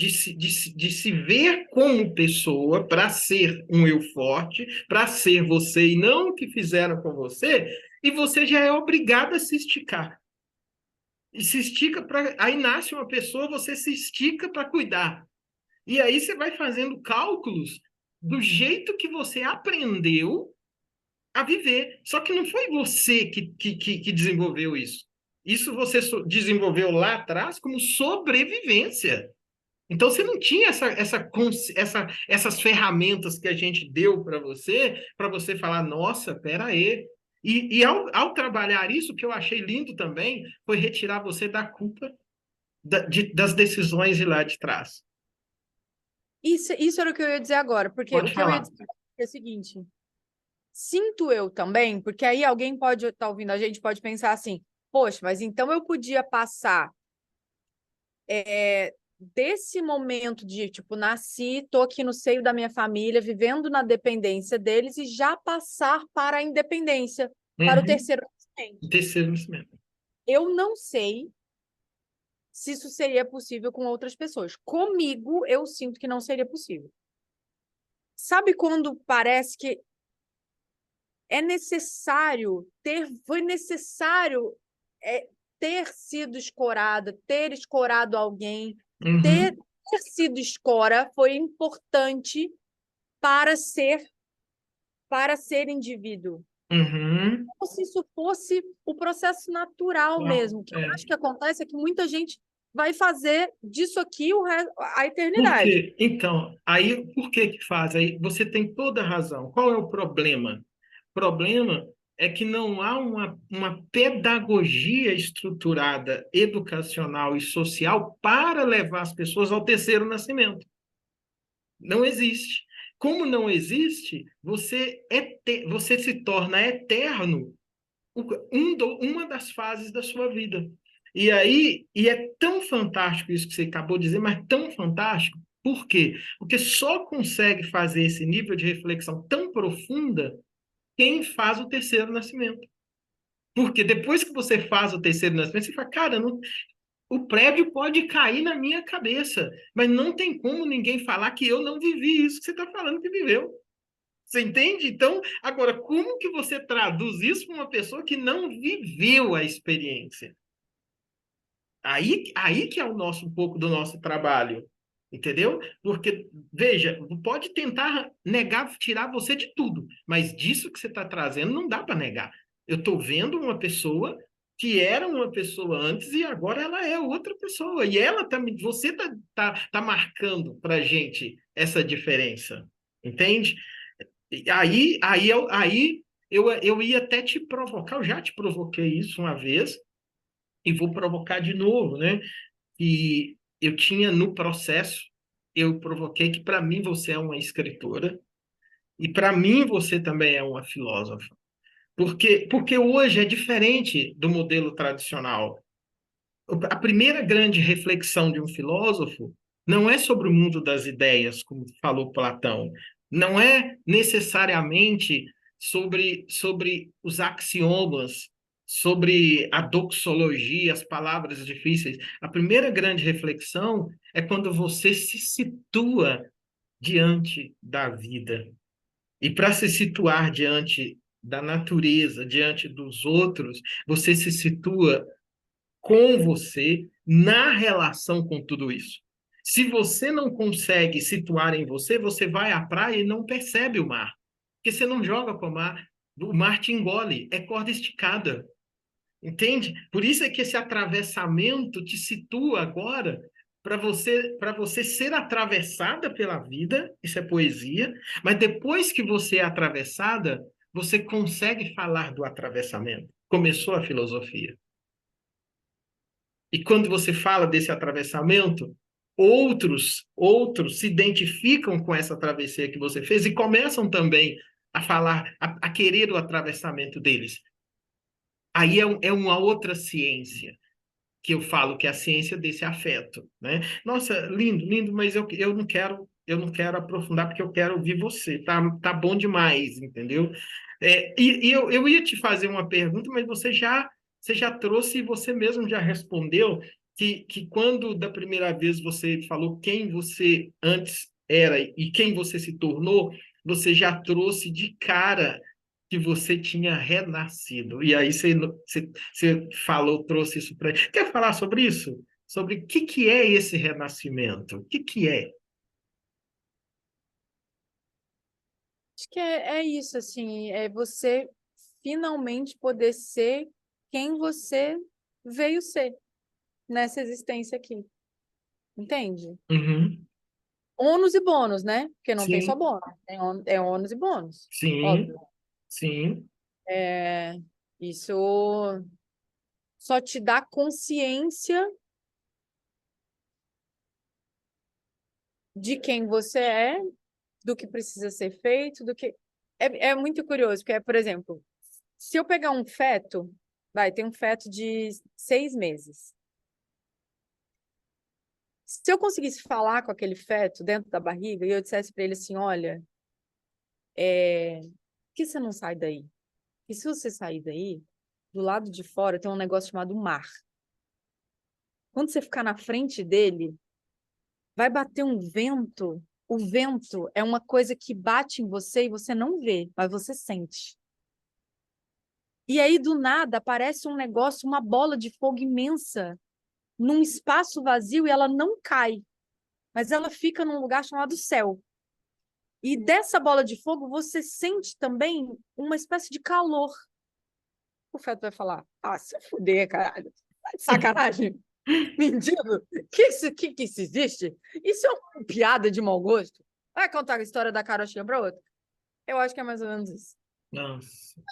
se ver como pessoa para ser um eu forte, para ser você e não o que fizeram com você, e você já é obrigado a se esticar. E se estica para. Aí nasce uma pessoa, você se estica para cuidar. E aí você vai fazendo cálculos do jeito que você aprendeu a viver. Só que não foi você que desenvolveu isso. Isso você desenvolveu lá atrás como sobrevivência. Então, você não tinha essas ferramentas que a gente deu para você falar, nossa, pera aí. E ao trabalhar isso, o que eu achei lindo também foi retirar você da culpa das decisões de lá de trás. Isso era o que eu ia dizer agora, porque o Pode que eu ia falar. dizer é o seguinte: sinto eu também, porque aí alguém pode estar ouvindo a gente, pode pensar assim, poxa, mas então eu podia passar desse momento de, tipo, nasci, tô aqui no seio da minha família, vivendo na dependência deles e já passar para a independência, para o Uhum. terceiro nascimento. Terceiro nascimento. Eu não sei se isso seria possível com outras pessoas. Comigo, eu sinto que não seria possível. Sabe quando parece que foi necessário é, ter sido escorada, ter escorado alguém, ter, Uhum. ter sido escora foi importante para ser indivíduo. Uhum. Como se isso fosse o processo natural Uau. mesmo. O que eu É. acho que acontece é que muita gente vai fazer disso aqui a Por eternidade. quê? Então, aí, por que que faz? Aí você tem toda a razão. Qual é o problema? O problema é que não há uma pedagogia estruturada, educacional e social para levar as pessoas ao terceiro nascimento. Não existe. Como não existe, você se torna eterno uma das fases da sua vida. E aí, e é tão fantástico isso que você acabou de dizer, mas tão fantástico. Por quê? Porque só consegue fazer esse nível de reflexão tão profunda quem faz o terceiro nascimento. Porque depois que você faz o terceiro nascimento, você fala, cara, o prédio pode cair na minha cabeça, mas não tem como ninguém falar que eu não vivi isso que você está falando que viveu. Você entende? Então, agora, como que você traduz isso para uma pessoa que não viveu a experiência? Aí que é um pouco do nosso trabalho, entendeu? Porque, veja, pode tentar negar, tirar você de tudo, mas disso que você está trazendo não dá para negar. Eu estou vendo uma pessoa que era uma pessoa antes e agora ela é outra pessoa. E você tá marcando para gente essa diferença, entende? Eu ia até te provocar, eu já te provoquei isso uma vez, e vou provocar de novo, né? E eu tinha no processo, eu provoquei que para mim você é uma escritora, e para mim você também é uma filósofa. Porque hoje é diferente do modelo tradicional. A primeira grande reflexão de um filósofo não é sobre o mundo das ideias, como falou Platão, não é necessariamente sobre os axiomas, sobre a doxologia, as palavras difíceis. A primeira grande reflexão é quando você se situa diante da vida. E para se situar diante da natureza, diante dos outros, você se situa com você na relação com tudo isso. Se você não consegue situar em você, você vai à praia e não percebe o mar, porque você não joga com o mar te engole, é corda esticada, entende? Por isso é que esse atravessamento te situa agora para você ser atravessada pela vida, isso é poesia, mas depois que você é atravessada, você consegue falar do atravessamento. Começou a filosofia. E quando você fala desse atravessamento, outros se identificam com essa travessia que você fez e começam também a falar, a querer o atravessamento deles. Aí é uma outra ciência que eu falo que é a ciência desse afeto, né? Nossa, lindo, lindo, mas eu não quero aprofundar porque eu quero ouvir você. Tá bom demais, entendeu? E eu ia te fazer uma pergunta, mas você já trouxe e você mesmo já respondeu que quando da primeira vez você falou quem você antes era e quem você se tornou, você já trouxe de cara que você tinha renascido. E aí você falou, trouxe isso para. Quer falar sobre isso? Sobre o que é esse renascimento? O que é? Acho que é isso, assim, é você finalmente poder ser quem você veio ser nessa existência aqui. entende? Uhum. Ônus e bônus, né? Porque não tem só Sim, bônus, é ônus e bônus, sim, óbvio. sim. É, isso só te dá consciência de quem você é, do que precisa ser feito, do que. É muito curioso, porque, por exemplo, se eu pegar um feto, tem um feto de 6 meses. Se eu conseguisse falar com aquele feto dentro da barriga e eu dissesse para ele assim, olha, por que você não sai daí? E se você sair daí, do lado de fora tem um negócio chamado mar. Quando você ficar na frente dele, vai bater um vento. O vento é uma coisa que bate em você e você não vê, mas você sente. E aí, do nada, aparece um negócio, uma bola de fogo imensa, num espaço vazio e ela não cai, mas ela fica num lugar chamado céu. E dessa bola de fogo, você sente também uma espécie de calor. O feto vai falar: ah, se fuder, caralho. Tá de sacanagem. Mendigo? Que isso existe? Isso é uma piada de mau gosto? Vai contar a história da carochinha para outra? Eu acho que é mais ou menos isso. Nossa.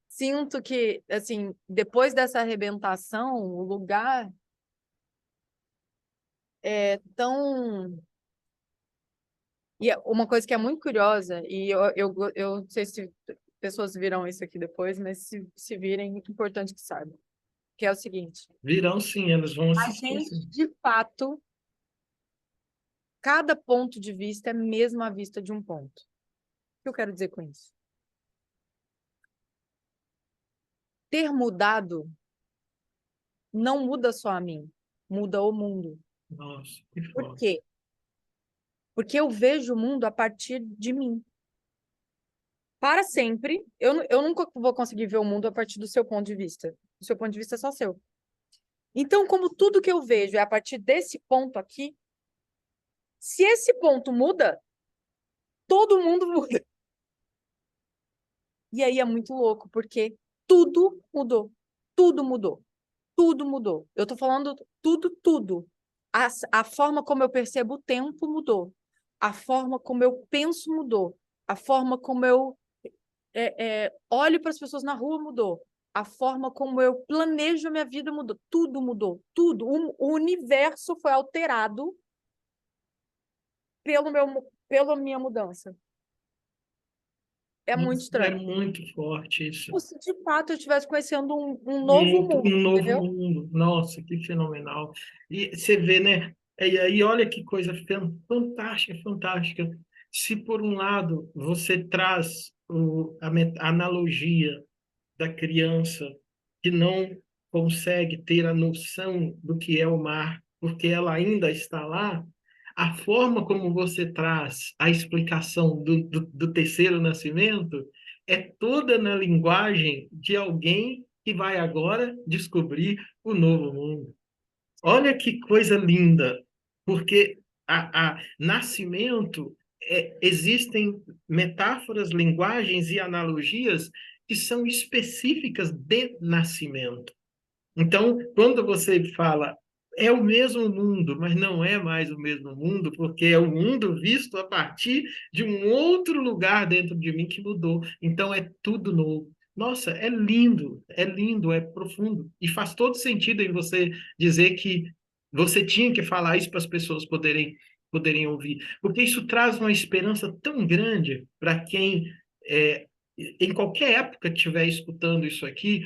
Sinto que, assim, depois dessa arrebentação, o lugar é tão. E uma coisa que é muito curiosa, e eu não sei se pessoas viram isso aqui depois, mas se virem, é importante que saibam, que é o seguinte: Virão sim, eles vão a assistir gente, sim. de fato, cada ponto de vista é mesmo a vista de um ponto. O que eu quero dizer com isso? Ter mudado não muda só a mim, muda o mundo. Nossa, que Por foda. quê? Porque eu vejo o mundo a partir de mim. Para sempre, eu nunca vou conseguir ver o mundo a partir do seu ponto de vista. O seu ponto de vista é só seu. Então, como tudo que eu vejo é a partir desse ponto aqui, se esse ponto muda, todo mundo muda. E aí é muito louco, porque tudo mudou. Tudo mudou. Tudo mudou. Eu tô falando tudo, tudo. A forma como eu percebo o tempo mudou. A forma como eu penso mudou. A forma como eu olho para as pessoas na rua mudou. A forma como eu planejo a minha vida mudou. Tudo mudou. Tudo. O universo foi alterado pela minha mudança. É muito Nossa, é estranho. muito forte isso. Como se de fato eu estivesse conhecendo um novo mundo, Um novo entendeu? mundo. Nossa, que fenomenal. E você vê, né? E aí, olha que coisa fantástica, fantástica. Se por um lado você traz a analogia da criança que não consegue ter a noção do que é o mar, porque ela ainda está lá, a forma como você traz a explicação do terceiro nascimento é toda na linguagem de alguém que vai agora descobrir o novo mundo. Olha que coisa linda, porque a nascimento existem metáforas, linguagens e analogias que são específicas de nascimento. Então, quando você fala é o mesmo mundo, mas não é mais o mesmo mundo, porque é o mundo visto a partir de um outro lugar dentro de mim que mudou. Então, é tudo novo. Nossa, é lindo, é profundo. E faz todo sentido em você dizer que você tinha que falar isso para as pessoas poderem ouvir. Porque isso traz uma esperança tão grande para quem, é, em qualquer época, estiver escutando isso aqui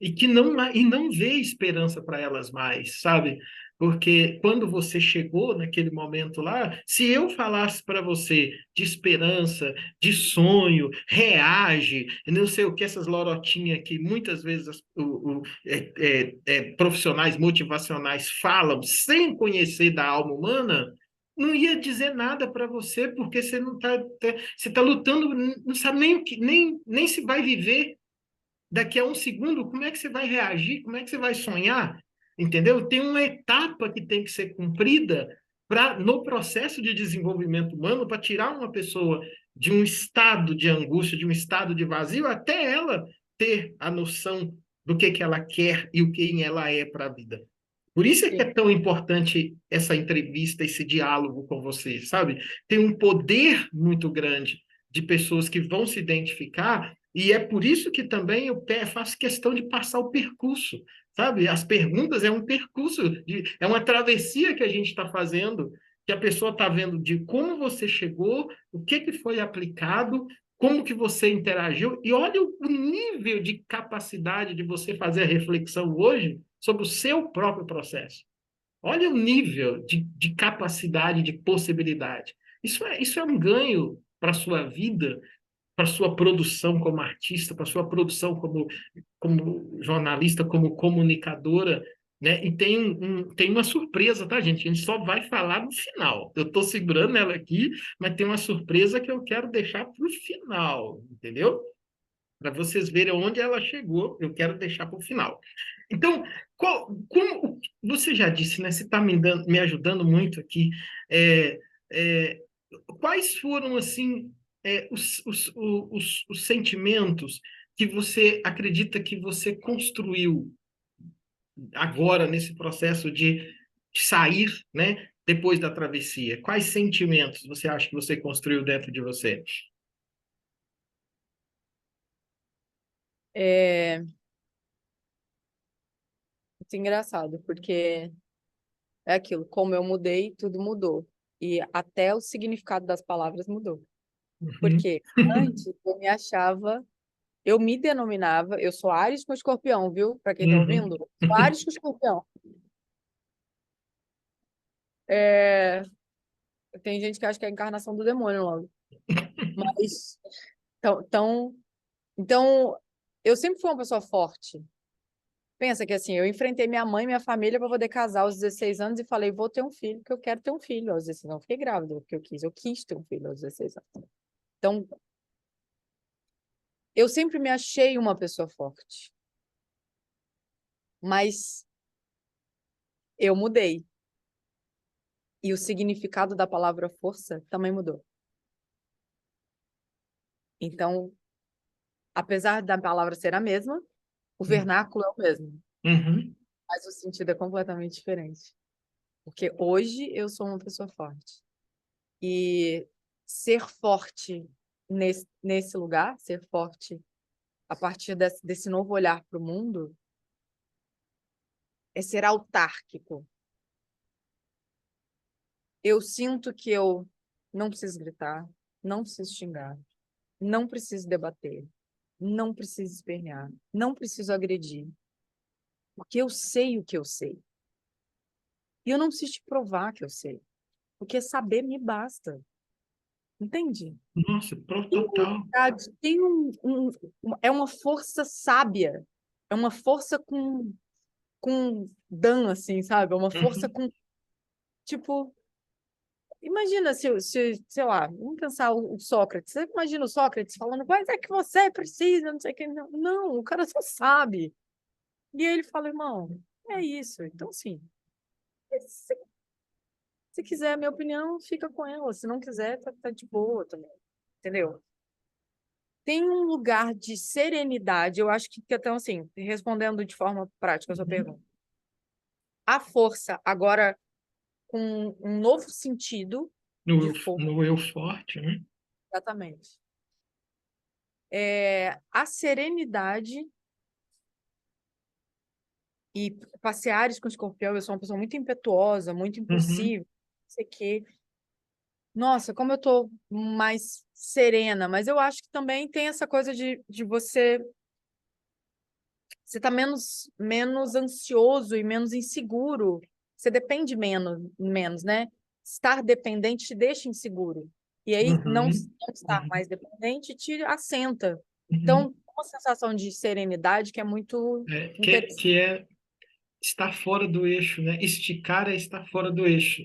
e não vê esperança para elas mais, sabe? Porque quando você chegou naquele momento lá, se eu falasse para você de esperança, de sonho, reage, não sei o que, essas lorotinhas que muitas vezes profissionais motivacionais falam sem conhecer da alma humana, não ia dizer nada para você, porque você não você está lutando, não sabe nem o que, nem se vai viver daqui a um segundo, como é que você vai reagir? Como é que você vai sonhar? Entendeu? Tem uma etapa que tem que ser cumprida no processo de desenvolvimento humano para tirar uma pessoa de um estado de angústia, de um estado de vazio, até ela ter a noção do que ela quer e o que ela é para a vida. Por isso é que Sim. é tão importante essa entrevista, esse diálogo com você, sabe? Tem um poder muito grande de pessoas que vão se identificar, e é por isso que também eu faço questão de passar o percurso, sabe? As perguntas é um percurso, é uma travessia que a gente está fazendo, que a pessoa está vendo de como você chegou, o que que foi aplicado, como que você interagiu, e olha o nível de capacidade de você fazer a reflexão hoje sobre o seu próprio processo. Olha o nível de capacidade, de possibilidade. Isso é um ganho para a sua vida, para a sua produção como artista, para a sua produção como jornalista, como comunicadora, né? E tem uma surpresa, tá, gente? A gente só vai falar no final. Eu estou segurando ela aqui, mas tem uma surpresa que eu quero deixar para o final, entendeu? Para vocês verem onde ela chegou, eu quero deixar para o final. Então, como você já disse, né? Você está me ajudando muito aqui. É, é, quais foram, assim, os sentimentos que você acredita que você construiu agora, nesse processo de sair, né? Depois da travessia? Quais sentimentos você acha que você construiu dentro de você? É muito engraçado, porque é aquilo, como eu mudei, tudo mudou. E até o significado das palavras mudou. Uhum. Porque antes eu me achava, eu me denominava, eu sou Áries com Escorpião, viu? Para quem tá Uhum. ouvindo, sou Áries com Escorpião. É, tem gente que acha que é a encarnação do demônio logo. Mas, então, eu sempre fui uma pessoa forte. Pensa que assim, eu enfrentei minha mãe e minha família para poder casar aos 16 anos e falei, vou ter um filho, porque eu quero ter um filho aos 16 anos. Não fiquei grávida porque eu quis ter um filho aos 16 anos. Então, eu sempre me achei uma pessoa forte, mas eu mudei. E o significado da palavra força também mudou. Então, apesar da palavra ser a mesma, o vernáculo é o mesmo, Uhum. mas o sentido é completamente diferente. Porque hoje eu sou uma pessoa forte. E ser forte nesse lugar, ser forte a partir desse novo olhar para o mundo, é ser autárquico. Eu sinto que eu não preciso gritar, não preciso xingar, não preciso debater, não preciso espernear, não preciso agredir, porque eu sei o que eu sei. E eu não preciso te provar que eu sei, porque saber me basta. Entende? Nossa, Tem total. tem é uma força sábia, é uma força com dan, assim, sabe? É uma força Uhum. com, tipo, imagina se sei lá, vamos pensar o Sócrates. Você imagina o Sócrates falando, mas é que você precisa, não sei o que. Não, não, o cara só sabe. E aí ele fala, irmão, é isso. Então, assim, se, se quiser a minha opinião, fica com ela. Se não quiser, tá de boa também. Entendeu? Tem um lugar de serenidade, eu acho que, então, assim, respondendo de forma prática a sua Uhum. pergunta. A força, agora, com um novo sentido de força, No eu forte, né? exatamente. A serenidade e passeares com escorpião, eu sou uma pessoa muito impetuosa, muito Uhum. impulsiva, não sei o quê. Nossa, como eu tô mais serena, mas eu acho que também tem essa coisa de você tá menos ansioso e menos inseguro. Você depende menos, né? Estar dependente te deixa inseguro. E aí, Uhum. não estar Uhum. mais dependente te assenta. Uhum. Então, uma sensação de serenidade que é muito É, interessante. que é estar fora do eixo, né? Esticar é estar fora do eixo.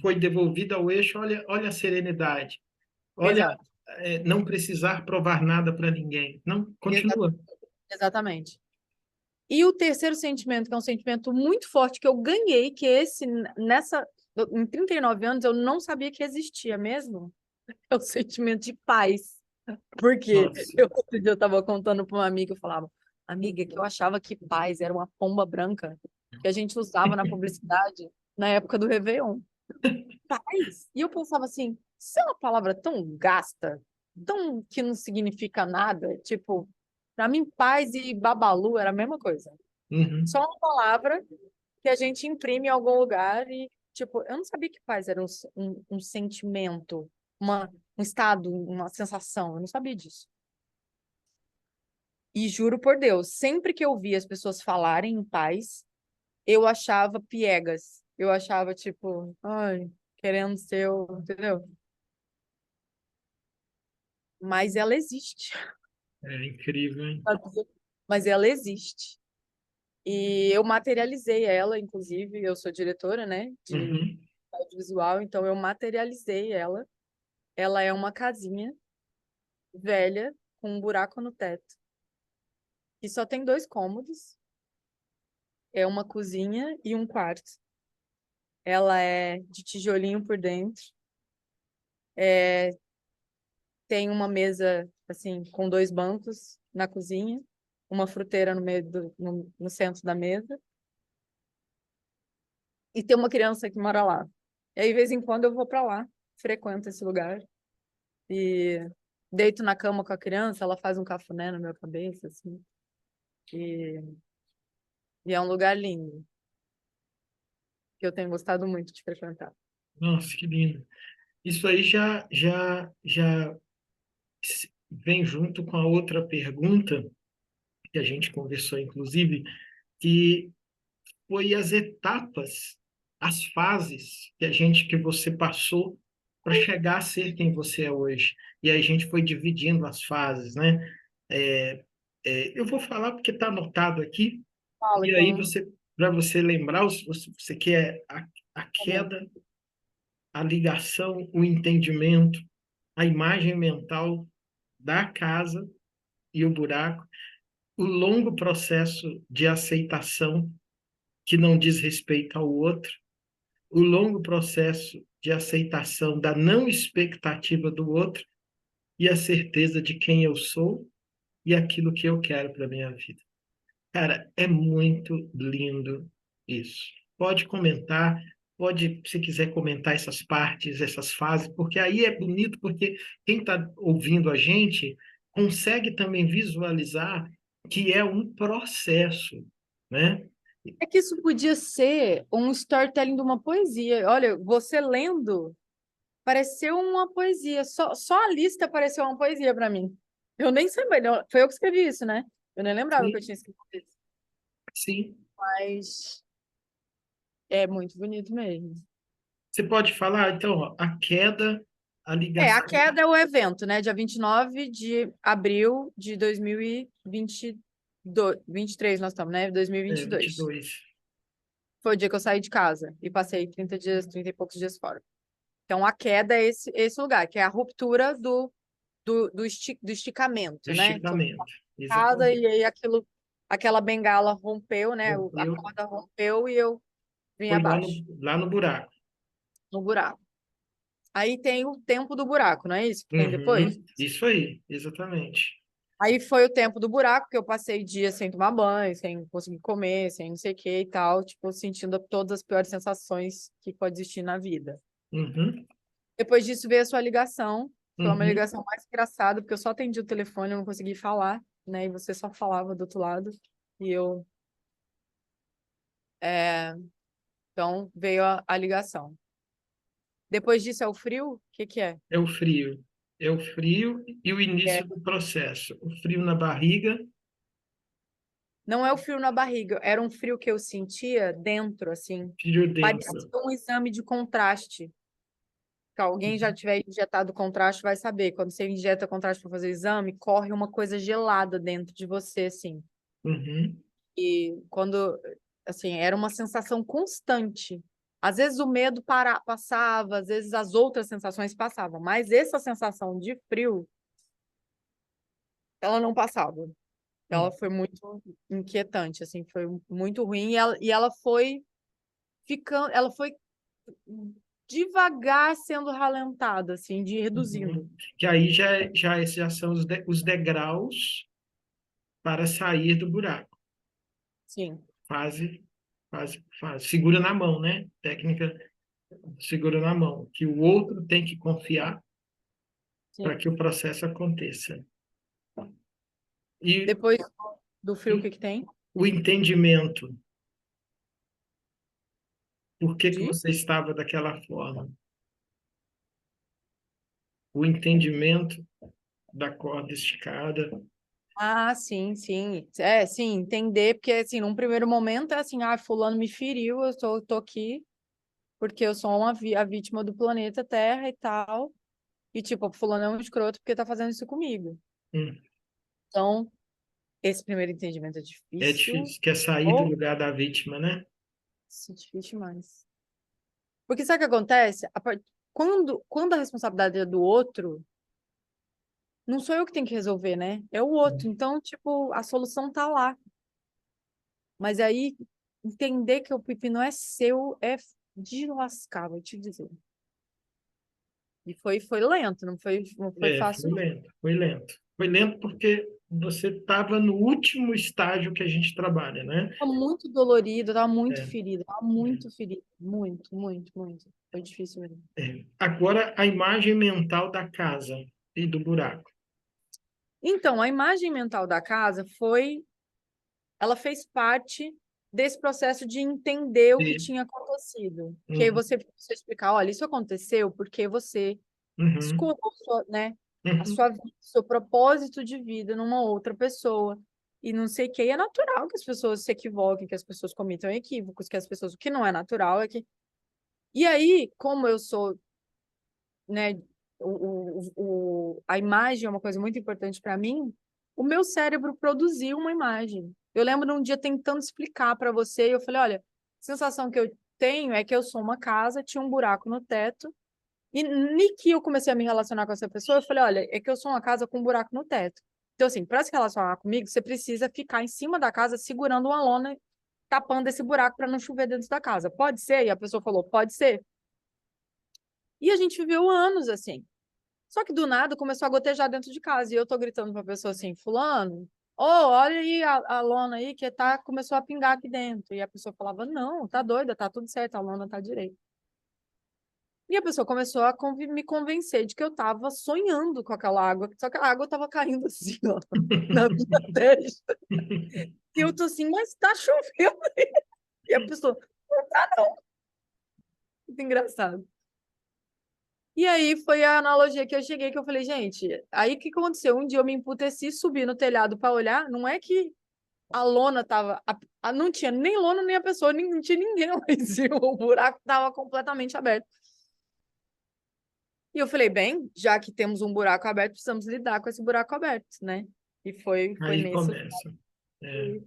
Foi devolvido ao eixo, olha a serenidade. Olha, Exato. não precisar provar nada para ninguém. Não, Exa- continua. Exatamente. E o terceiro sentimento, que é um sentimento muito forte que eu ganhei, que é esse, em 39 anos, eu não sabia que existia mesmo, é o sentimento de paz. Porque Nossa. outro dia eu estava contando para uma amiga, eu falava, amiga, que eu achava que paz era uma pomba branca. que a gente usava na publicidade na época do Réveillon. Paz. E eu pensava assim, isso é uma palavra tão gasta, tão que não significa nada. Tipo, para mim, paz e babalu era a mesma coisa. Uhum, Só uma palavra que a gente imprime em algum lugar e, tipo, eu não sabia que paz era um sentimento, um estado, uma sensação. Eu não sabia disso. E juro por Deus, sempre que eu via as pessoas falarem em paz, eu achava piegas. Eu achava, tipo, ai, querendo ser, entendeu? Mas ela existe. é incrível, hein? Mas ela existe. E eu materializei ela, inclusive, eu sou diretora, né, de Uhum. audiovisual, então eu materializei ela. Ela é uma casinha velha com um buraco no teto. E só tem dois cômodos, é uma cozinha e um quarto. Ela é de tijolinho por dentro. Tem uma mesa, assim, com dois bancos na cozinha, uma fruteira no meio no centro da mesa, e tem uma criança que mora lá. E aí, de vez em quando, eu vou para lá, frequento esse lugar, e deito na cama com a criança, ela faz um cafuné na minha cabeça, assim, e, e é um lugar lindo, que eu tenho gostado muito de frequentar. Nossa, que lindo. Isso aí já vem junto com a outra pergunta que a gente conversou, inclusive, que foi as etapas, as fases que você passou para chegar a ser quem você é hoje. E aí a gente foi dividindo as fases, né? É, eu vou falar porque está anotado aqui, Fala, e que eu aí não... para você lembrar, você quer a Tá bom. queda, a ligação, o entendimento, a imagem mental da casa e o buraco, o longo processo de aceitação que não diz respeito ao outro, o longo processo de aceitação da não expectativa do outro e a certeza de quem eu sou e aquilo que eu quero para minha vida. Cara, é muito lindo isso. Pode comentar, pode, se quiser comentar essas partes, essas fases, porque aí é bonito, porque quem está ouvindo a gente consegue também visualizar que é um processo, né? É que isso podia ser um storytelling de uma poesia. Olha, você lendo pareceu uma poesia. Só a lista pareceu uma poesia para mim. Eu nem sabia. Foi eu que escrevi isso, né? Eu nem lembrava que eu Sim, tinha escrito isso. sim. Mas é muito bonito mesmo. Você pode falar, então, ó, a queda, a É, a ligação, queda é o evento, né? Dia 29 de abril de 2022, 23 nós estamos, né? vinte e 2022. dois. Foi o dia que eu saí de casa e passei 30 dias, 30 e poucos dias fora. Então, a queda é esse lugar, que é a ruptura do Do esticamento, né? Que eu esticamento. casa Exatamente. e aí aquela bengala rompeu, né? A Rompeu, corda rompeu e eu vim foi abaixo, lá no buraco. no buraco. Aí tem o tempo do buraco, não é isso que tem depois? Uhum, isso aí, exatamente. Aí foi o tempo do buraco, que eu passei dias sem tomar banho, sem conseguir comer, sem não sei o que e tal, tipo, sentindo todas as piores sensações que pode existir na vida. Uhum, Depois disso veio a sua ligação, foi uma uhum, ligação mais engraçada, porque eu só atendi o telefone, eu não consegui falar, né? E você só falava do outro lado, e eu. é, Então veio a ligação. Depois disso é o frio? O que que é? é o frio. É o frio e o É. início do processo. O frio na barriga, Não é o frio na barriga, era um frio que eu sentia dentro, assim. frio Parecia dentro. um exame de contraste. Se alguém já tiver injetado contraste, vai saber. Quando você injeta contraste para fazer o exame, corre uma coisa gelada dentro de você, assim. Uhum, E quando, assim, era uma sensação constante. Às vezes o medo passava, às vezes as outras sensações passavam, mas essa sensação de frio, ela não passava. Ela uhum, foi muito inquietante, assim, foi muito ruim e ela foi ficando, ela foi devagar sendo ralentada, assim, de reduzindo. uhum. Que aí já são os degraus para sair do buraco. Sim. Fase. segura na mão, né? Técnica segura na mão, que o outro tem que confiar para Sim. que o processo aconteça. E Depois do frio, o que que tem? o entendimento, por que que De? você estava daquela forma? O entendimento da corda esticada. Ah, sim, sim. É, sim, entender, porque assim, num primeiro momento é assim, ah, fulano me feriu, tô aqui porque eu sou a vítima do planeta Terra e tal. E tipo, fulano é um escroto porque tá fazendo isso comigo. Hum, Então, esse primeiro entendimento é é difícil. difícil, quer sair do Ou lugar da vítima, né? isso é difícil demais. Porque sabe o que acontece? Quando a responsabilidade é do outro, não sou eu que tenho que resolver, né? É o outro. Então, tipo, a solução tá lá. Mas aí, entender que o pepino é seu é de lascar, vou te dizer. E foi lento, não foi Foi fácil, não. lento, foi lento. Foi lento porque você estava no último estágio que a gente trabalha, né? Tava muito dolorido, tava muito É, ferido, tava é, muito ferido. Muito, muito, muito. Foi difícil mesmo. é. Agora, a imagem mental da casa e do buraco. Então, a imagem mental da casa ela fez parte desse processo de entender o que E, tinha acontecido. Que aí uhum, você precisa explicar, olha, isso aconteceu porque você uhum, escolheu, né, a uhum, sua vida, seu propósito de vida numa outra pessoa. E não sei o que, e é natural que as pessoas se equivoquem, que as pessoas cometam equívocos, que as pessoas, o que não é natural é que. E aí, como eu sou, né, a imagem é uma coisa muito importante para mim, o meu cérebro produziu uma imagem. Eu lembro de um dia tentando explicar para você, e eu falei, olha, a sensação que eu tenho é que eu sou uma casa, tinha um buraco no teto, e nem que eu comecei a me relacionar com essa pessoa, eu falei, olha, é que eu sou uma casa com um buraco no teto. Então, assim, para se relacionar comigo, você precisa ficar em cima da casa segurando uma lona, tapando esse buraco para não chover dentro da casa. Pode ser? E a pessoa falou, pode ser. E a gente viveu anos assim. Só que do nada começou a gotejar dentro de casa. E eu tô gritando pra pessoa assim, fulano, ô, olha aí a lona aí que começou a pingar aqui dentro. E a pessoa falava, não, tá doida, tá tudo certo, a lona tá direito. E a pessoa começou a me convencer de que eu tava sonhando com aquela água, só que a água tava caindo assim, ó, na minha testa. E eu tô assim, mas tá chovendo. E a pessoa, não tá não. Muito engraçado. E aí foi a analogia que eu cheguei, que eu falei, gente, aí o que aconteceu? Um dia eu me emputeci, subi no telhado para olhar, não é que a lona tava, não tinha nem lona nem a pessoa, nem, não tinha ninguém lá em cima, o buraco tava completamente aberto. E eu falei, bem, já que temos um buraco aberto, precisamos lidar com esse buraco aberto, né? E foi aí nesse, começa. É,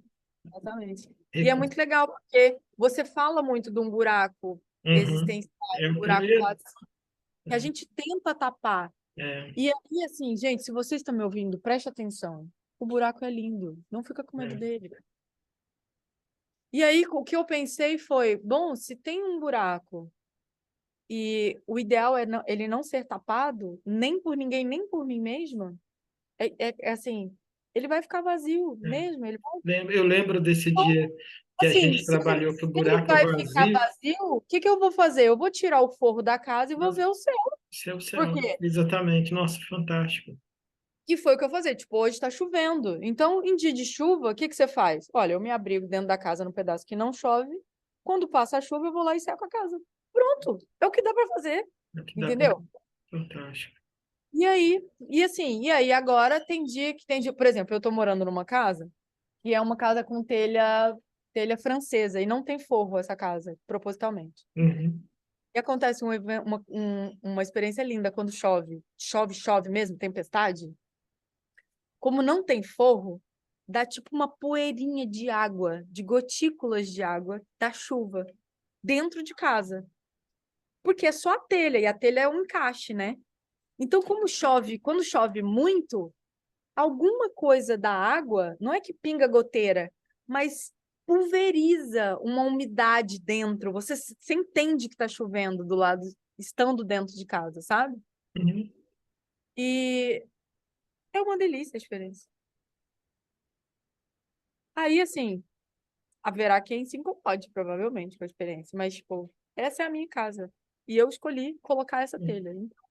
exatamente. E é recon- muito legal, porque você fala muito de um buraco uhum. existencial, É um o buraco primeiro. vazio, que a gente tenta tapar. É, E aí, assim, gente, se vocês estão me ouvindo, preste atenção. O buraco é lindo, não fica com medo é, dele. E aí, o que eu pensei foi, bom, se tem um buraco e o ideal é ele não ser tapado, nem por ninguém, nem por mim mesma, é assim, ele vai ficar vazio é. mesmo. Ele vai... Eu lembro desse Então, dia que a assim, gente se ele, trabalhou que o se ele buraco vai ficar vazio, vazio, o que que eu vou fazer? Eu vou tirar o forro da casa e vou ver o céu. céu, Por céu. quê? Exatamente. Nossa, fantástico. Que foi o que eu fazia. Tipo, hoje está chovendo. Então, em dia de chuva, o que que você faz? Olha, eu me abrigo dentro da casa no pedaço que não chove. Quando passa a chuva, eu vou lá e seco a casa. Pronto. É o que dá para fazer. É o que dá pra... Entendeu? Fantástico. E aí agora tem dia, por exemplo, eu tô morando numa casa que é uma casa com telha francesa e não tem forro essa casa, propositalmente. Uhum. E acontece uma experiência linda quando chove. Chove, chove mesmo, tempestade. Como não tem forro, dá tipo uma poeirinha de água, de gotículas de água da chuva dentro de casa. Porque é só a telha, e a telha é um encaixe, né? Então, quando chove muito, alguma coisa da água, não é que pinga goteira, mas pulveriza uma umidade dentro. Você entende que está chovendo do lado, estando dentro de casa, sabe? Uhum. E é uma delícia a experiência. Aí, assim, haverá quem se incomode, provavelmente, com a experiência. Mas, tipo, essa é a minha casa. E eu escolhi colocar essa telha. Então,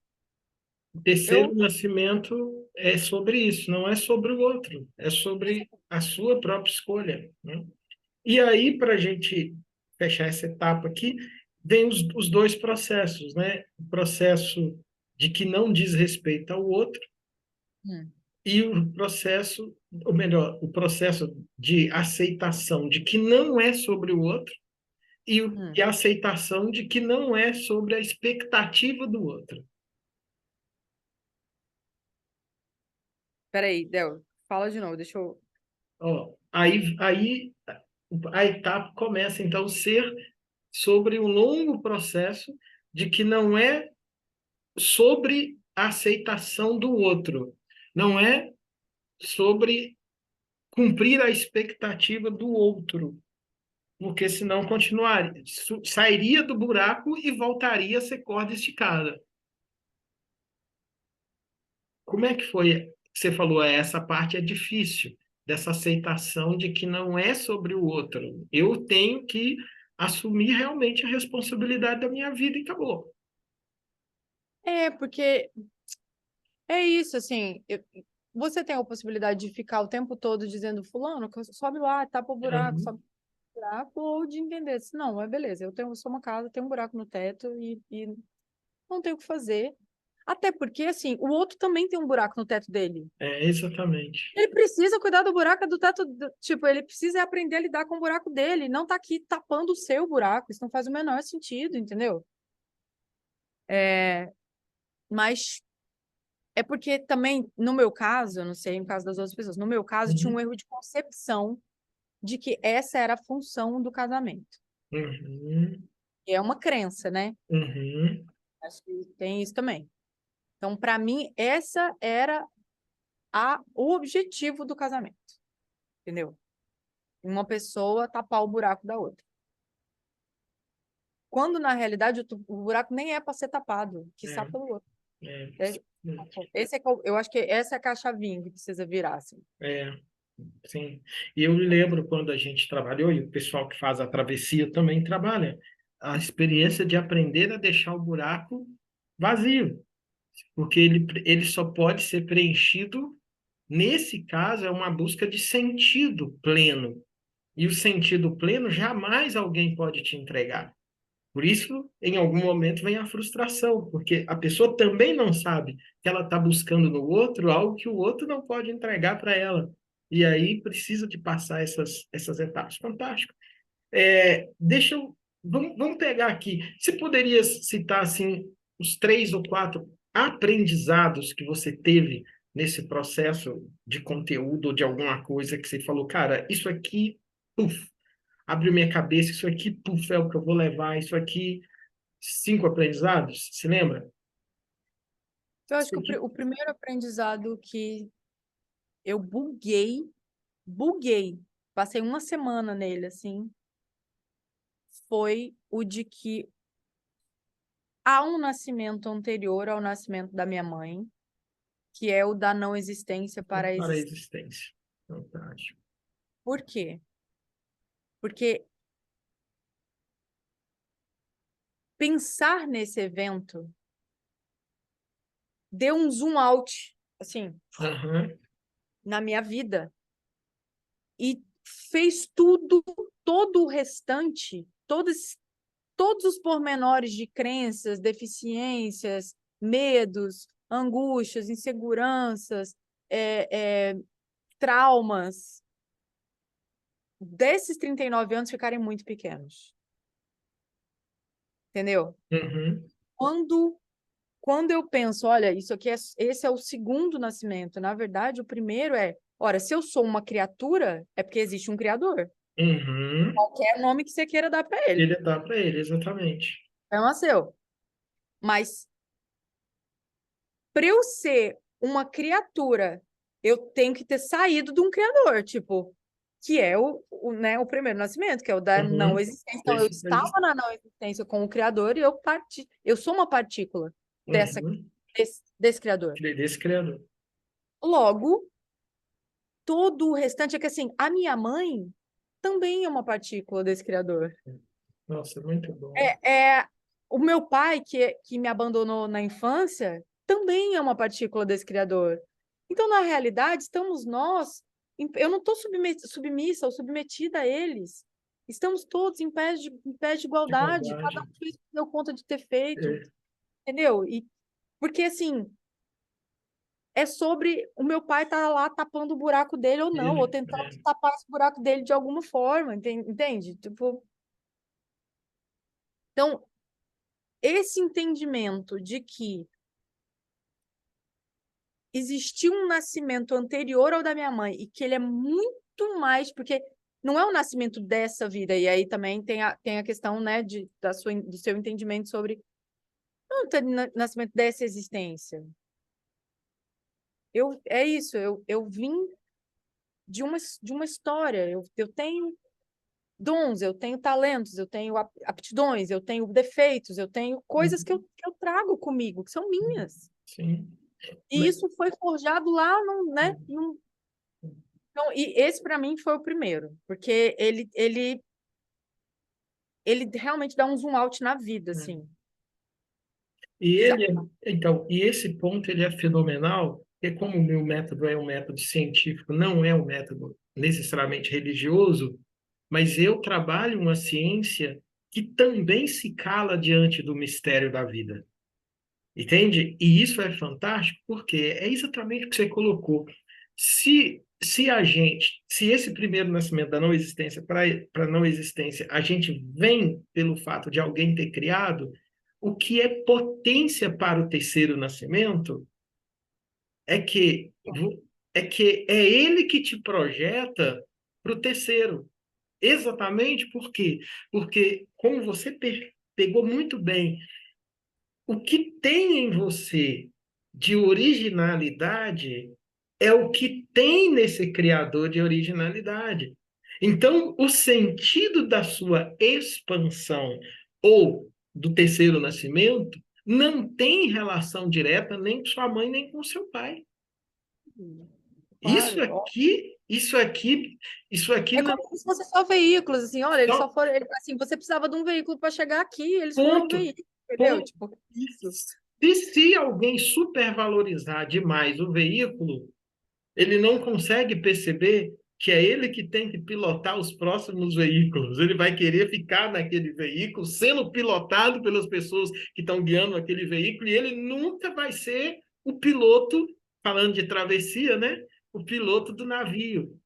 O terceiro eu... nascimento é sobre isso, não é sobre o outro, é sobre a sua própria escolha, né? E aí, para a gente fechar essa etapa aqui, vem os dois processos, né? O processo de que não diz respeito ao outro Hum, e o processo, ou melhor, o processo de aceitação de que não é sobre o outro e hum. a aceitação de que não é sobre a expectativa do outro. Peraí, Del, fala de novo, deixa eu... Ó, aí a etapa começa, então, a ser sobre um longo processo de que não é sobre a aceitação do outro, não é sobre cumprir a expectativa do outro, porque senão continuaria, sairia do buraco e voltaria a ser corda esticada. Como é que foi? Você falou, essa parte é difícil, dessa aceitação de que não é sobre o outro. Eu tenho que assumir realmente a responsabilidade da minha vida e acabou. É, porque é isso, assim, você tem a possibilidade de ficar o tempo todo dizendo, fulano, sobe lá, tapa o buraco, Uhum. sobe o buraco, ou de entender, assim, não, é beleza, eu sou uma casa, tem um buraco no teto e não tem o que fazer. Até porque, assim, o outro também tem um buraco no teto dele. É, exatamente. Ele precisa cuidar do buraco do teto, tipo, ele precisa aprender a lidar com o buraco dele, não tá aqui tapando o seu buraco, isso não faz o menor sentido, entendeu? É, mas é porque também, no meu caso, eu não sei no caso das outras pessoas, no meu caso tinha um Uhum. erro de concepção de que essa era a função do casamento. Uhum. E é uma crença, né? Uhum. Acho que tem isso também. Então, para mim, essa era o objetivo do casamento, entendeu? Uma pessoa tapar o buraco da outra. Quando, na realidade, o buraco nem é para ser tapado, quiçá É, pelo outro. é, Esse é, eu acho que essa é a chavinha que precisa virar, assim. é, sim. E eu me lembro quando a gente trabalhou, e o pessoal que faz a travessia também trabalha, a experiência de aprender a deixar o buraco vazio, porque ele só pode ser preenchido, nesse caso, é uma busca de sentido pleno. E o sentido pleno jamais alguém pode te entregar. Por isso, em algum momento, vem a frustração, porque a pessoa também não sabe que ela está buscando no outro algo que o outro não pode entregar para ela. E aí precisa de passar essas etapas. Fantástico. Deixa eu. Vamos pegar aqui. Você poderia citar assim, os 3 ou 4 aprendizados que você teve nesse processo de conteúdo ou de alguma coisa que você falou, cara, isso aqui, puf, abriu minha cabeça, isso aqui, puf, é o que eu vou levar, isso aqui 5 aprendizados, se lembra? Eu acho que o primeiro aprendizado que eu buguei, passei uma semana nele, assim, foi o de que há um nascimento anterior ao nascimento da minha mãe, que é o da não existência para a Para a existência. existência. Fantástico. Por quê? Porque pensar nesse evento deu um zoom out, assim, Aham. na minha vida e fez tudo, todo o restante, todos os pormenores de crenças, deficiências, medos, angústias, inseguranças, traumas, desses 39 anos ficarem muito pequenos. Entendeu? Uhum. Quando, quando eu penso, olha, esse é o segundo nascimento, na verdade, o primeiro é, ora, se eu sou uma criatura, é porque existe um criador. Uhum. Qualquer nome que você queira dar para ele. Ele dá para ele, exatamente. É nasceu. Mas para eu ser uma criatura, eu tenho que ter saído de um criador, tipo, que é né, o primeiro nascimento, que é o da não Uhum. existência. Então, eu Esse, estava na não existência com o criador e eu sou uma partícula uhum. desse criador. Desse criador. Logo, todo o restante é que assim, a minha mãe também é uma partícula desse Criador. Nossa, muito bom. O meu pai, que me abandonou na infância, também é uma partícula desse Criador. Então, na realidade, estamos nós. Eu não estou submissa ou submetida a eles. Estamos todos em pé de De igualdade. Cada igualdade. um fez o que deu conta de ter feito. É, Entendeu? Porque, assim, é sobre o meu pai estar lá tapando o buraco dele ou não, ou ele, tentando é, tapar esse buraco dele de alguma forma. Entende? Tipo, então, esse entendimento de que existiu um nascimento anterior ao da minha mãe e que ele é muito mais, porque não é o nascimento dessa vida, e aí também tem a questão, né, do seu entendimento sobre não tem nascimento dessa existência. É isso, eu vim de uma história, eu tenho dons, eu tenho talentos, eu tenho aptidões, eu tenho defeitos, eu tenho coisas que eu trago comigo, que são minhas. sim. E isso foi forjado lá, né, então, e esse para mim foi o primeiro, porque ele realmente dá um zoom out na vida, assim. E então, e esse ponto ele é fenomenal, porque como o meu método é um método científico, não é um método necessariamente religioso, mas eu trabalho uma ciência que também se cala diante do mistério da vida. Entende? E isso é fantástico porque é exatamente o que você colocou. Se esse primeiro nascimento da não existência para não existência, a gente vem pelo fato de alguém ter criado, o que é potência para o terceiro nascimento é que é ele que te projeta para o terceiro. Exatamente por quê? Porque, como você pegou muito bem, o que tem em você de originalidade é o que tem nesse criador de originalidade. Então, o sentido da sua expansão ou do terceiro nascimento não tem relação direta nem com sua mãe nem com seu pai. Isso Claro. Ó. aqui, isso aqui, isso aqui É não como se fosse só veículos, assim, olha, eles só só foram, assim, você precisava de um veículo para chegar aqui, eles foram o ponto, veículo, entendeu? ponto. Tipo, isso. Se alguém supervalorizar demais o veículo, ele não consegue perceber que é ele que tem que pilotar os próximos veículos. Ele vai querer ficar naquele veículo, sendo pilotado pelas pessoas que estão guiando aquele veículo, e ele nunca vai ser o piloto, falando de travessia, né? O piloto do navio.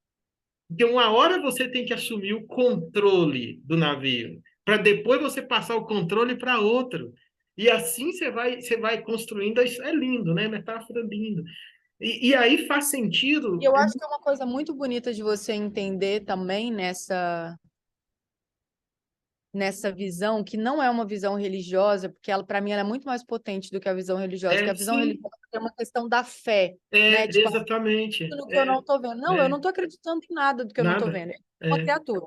Porque uma hora você tem que assumir o controle do navio, para depois você passar o controle para outro. E assim você vai construindo. Isso é lindo, né? Metáfora linda. E aí faz E sentido. eu acho que é uma coisa muito bonita de você entender também nessa visão, que não é uma visão religiosa, porque ela, para mim, ela é muito mais potente do que a visão religiosa, porque a visão Sim, religiosa é uma questão da fé, né? Tipo, exatamente. no que eu não estou vendo. Não, eu não É, estou acreditando em nada do que eu não estou nada. vendo. É uma É, criatura.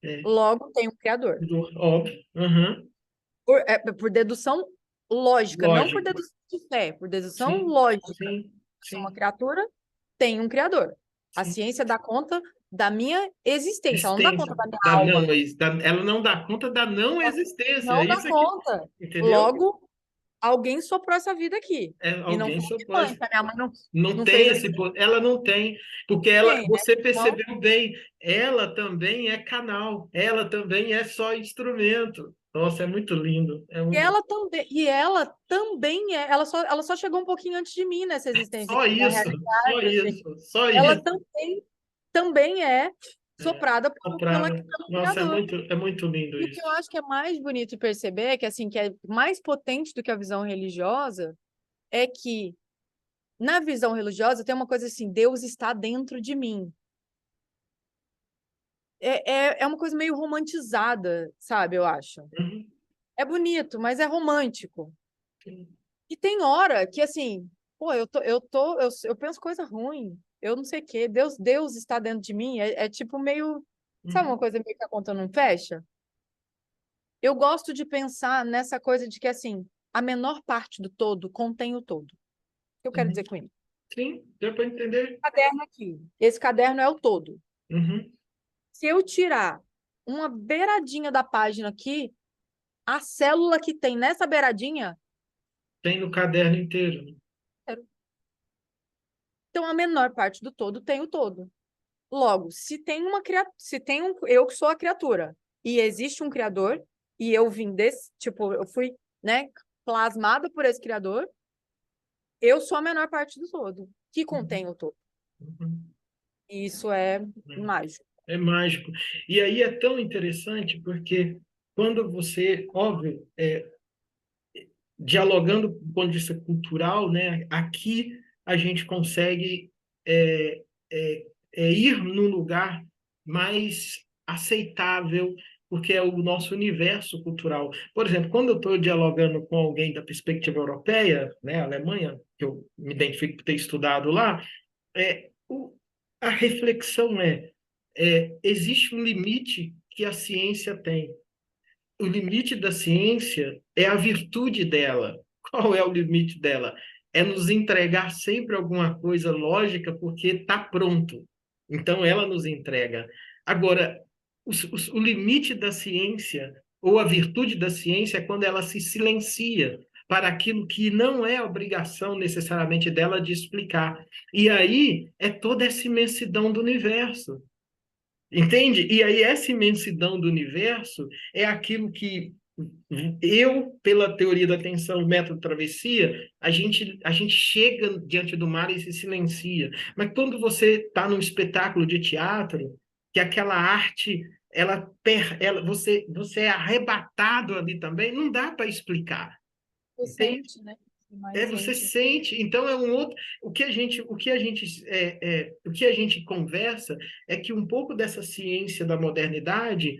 é, Logo, tem um criador. óbvio. Uhum. Por dedução lógica, não por Lógico. dedução de fé, por dedução Sim, lógica. sim, Se é uma sim, criatura, tem um criador. A sim. ciência dá conta da minha existência, ela não dá Existência conta da minha da não, alma. ela não dá conta da não Ela existência. É não dá isso aqui, conta. entendeu? Logo, alguém soprou essa vida aqui. E não Alguém foi só minha mãe, pode. que a minha mãe Não não tem fez esse, ela não tem, porque ninguém, né? você Então, percebeu bem, ela também é canal, ela também é só instrumento. Nossa, é muito lindo, é muito, ela só chegou um pouquinho antes de mim nessa existência só aqui, na isso, só realidade, assim. isso, só Ela isso. também é É, soprada comprada. pelo Nossa, Criador. é muito lindo E o que isso. eu acho que é mais bonito de perceber, é que assim, que é mais potente do que a visão religiosa, é que na visão religiosa tem uma coisa assim, Deus está dentro de mim. É uma coisa meio romantizada, sabe, eu acho. Uhum. É bonito, mas é romântico. Sim. E tem hora que, assim, pô, eu penso coisa ruim, eu não sei o quê, Deus está dentro de mim, é tipo meio, sabe uma Uhum. coisa meio que a conta não fecha? Eu gosto de pensar nessa coisa de que, assim, a menor parte do todo contém o todo. O que eu quero Uhum. dizer com isso? Sim, deu para entender. Caderno aqui. Esse caderno é o todo. Uhum. Se eu tirar uma beiradinha da página aqui, a célula que tem nessa beiradinha, Tem no caderno inteiro, né? então a menor parte do todo tem o todo. Logo, se tem uma criatura, se tem um, eu que sou a criatura, e existe um criador, e eu vim desse, tipo, eu fui, né, plasmada por esse criador, eu sou a menor parte do todo, que contém o todo. Uhum. E isso é mágico. É mágico. E aí é tão interessante porque quando você, óbvio, dialogando do ponto de vista cultural, né, aqui a gente consegue é, ir num lugar mais aceitável, porque é o nosso universo cultural. Por exemplo, quando eu estou dialogando com alguém da perspectiva europeia, né, Alemanha, que eu me identifico por ter estudado lá, é, o, a reflexão existe um limite que a ciência tem. O limite da ciência é a virtude dela. Qual é o limite dela? É nos entregar sempre alguma coisa lógica porque está pronto. Então, ela nos entrega. Agora, o limite da ciência, ou a virtude da ciência, é quando ela se silencia para aquilo que não é obrigação necessariamente dela de explicar. E aí é toda essa imensidão do universo. Entende? E aí, essa imensidão do universo é aquilo que eu, pela teoria da atenção, método travessia, a gente chega diante do mar e se silencia. Mas quando você está num espetáculo de teatro, que aquela arte, você é arrebatado ali também, não dá para explicar. Você Entende? sente, né? Mais Você sente. sente, então é um outro. O que a gente conversa é que um pouco dessa ciência da modernidade,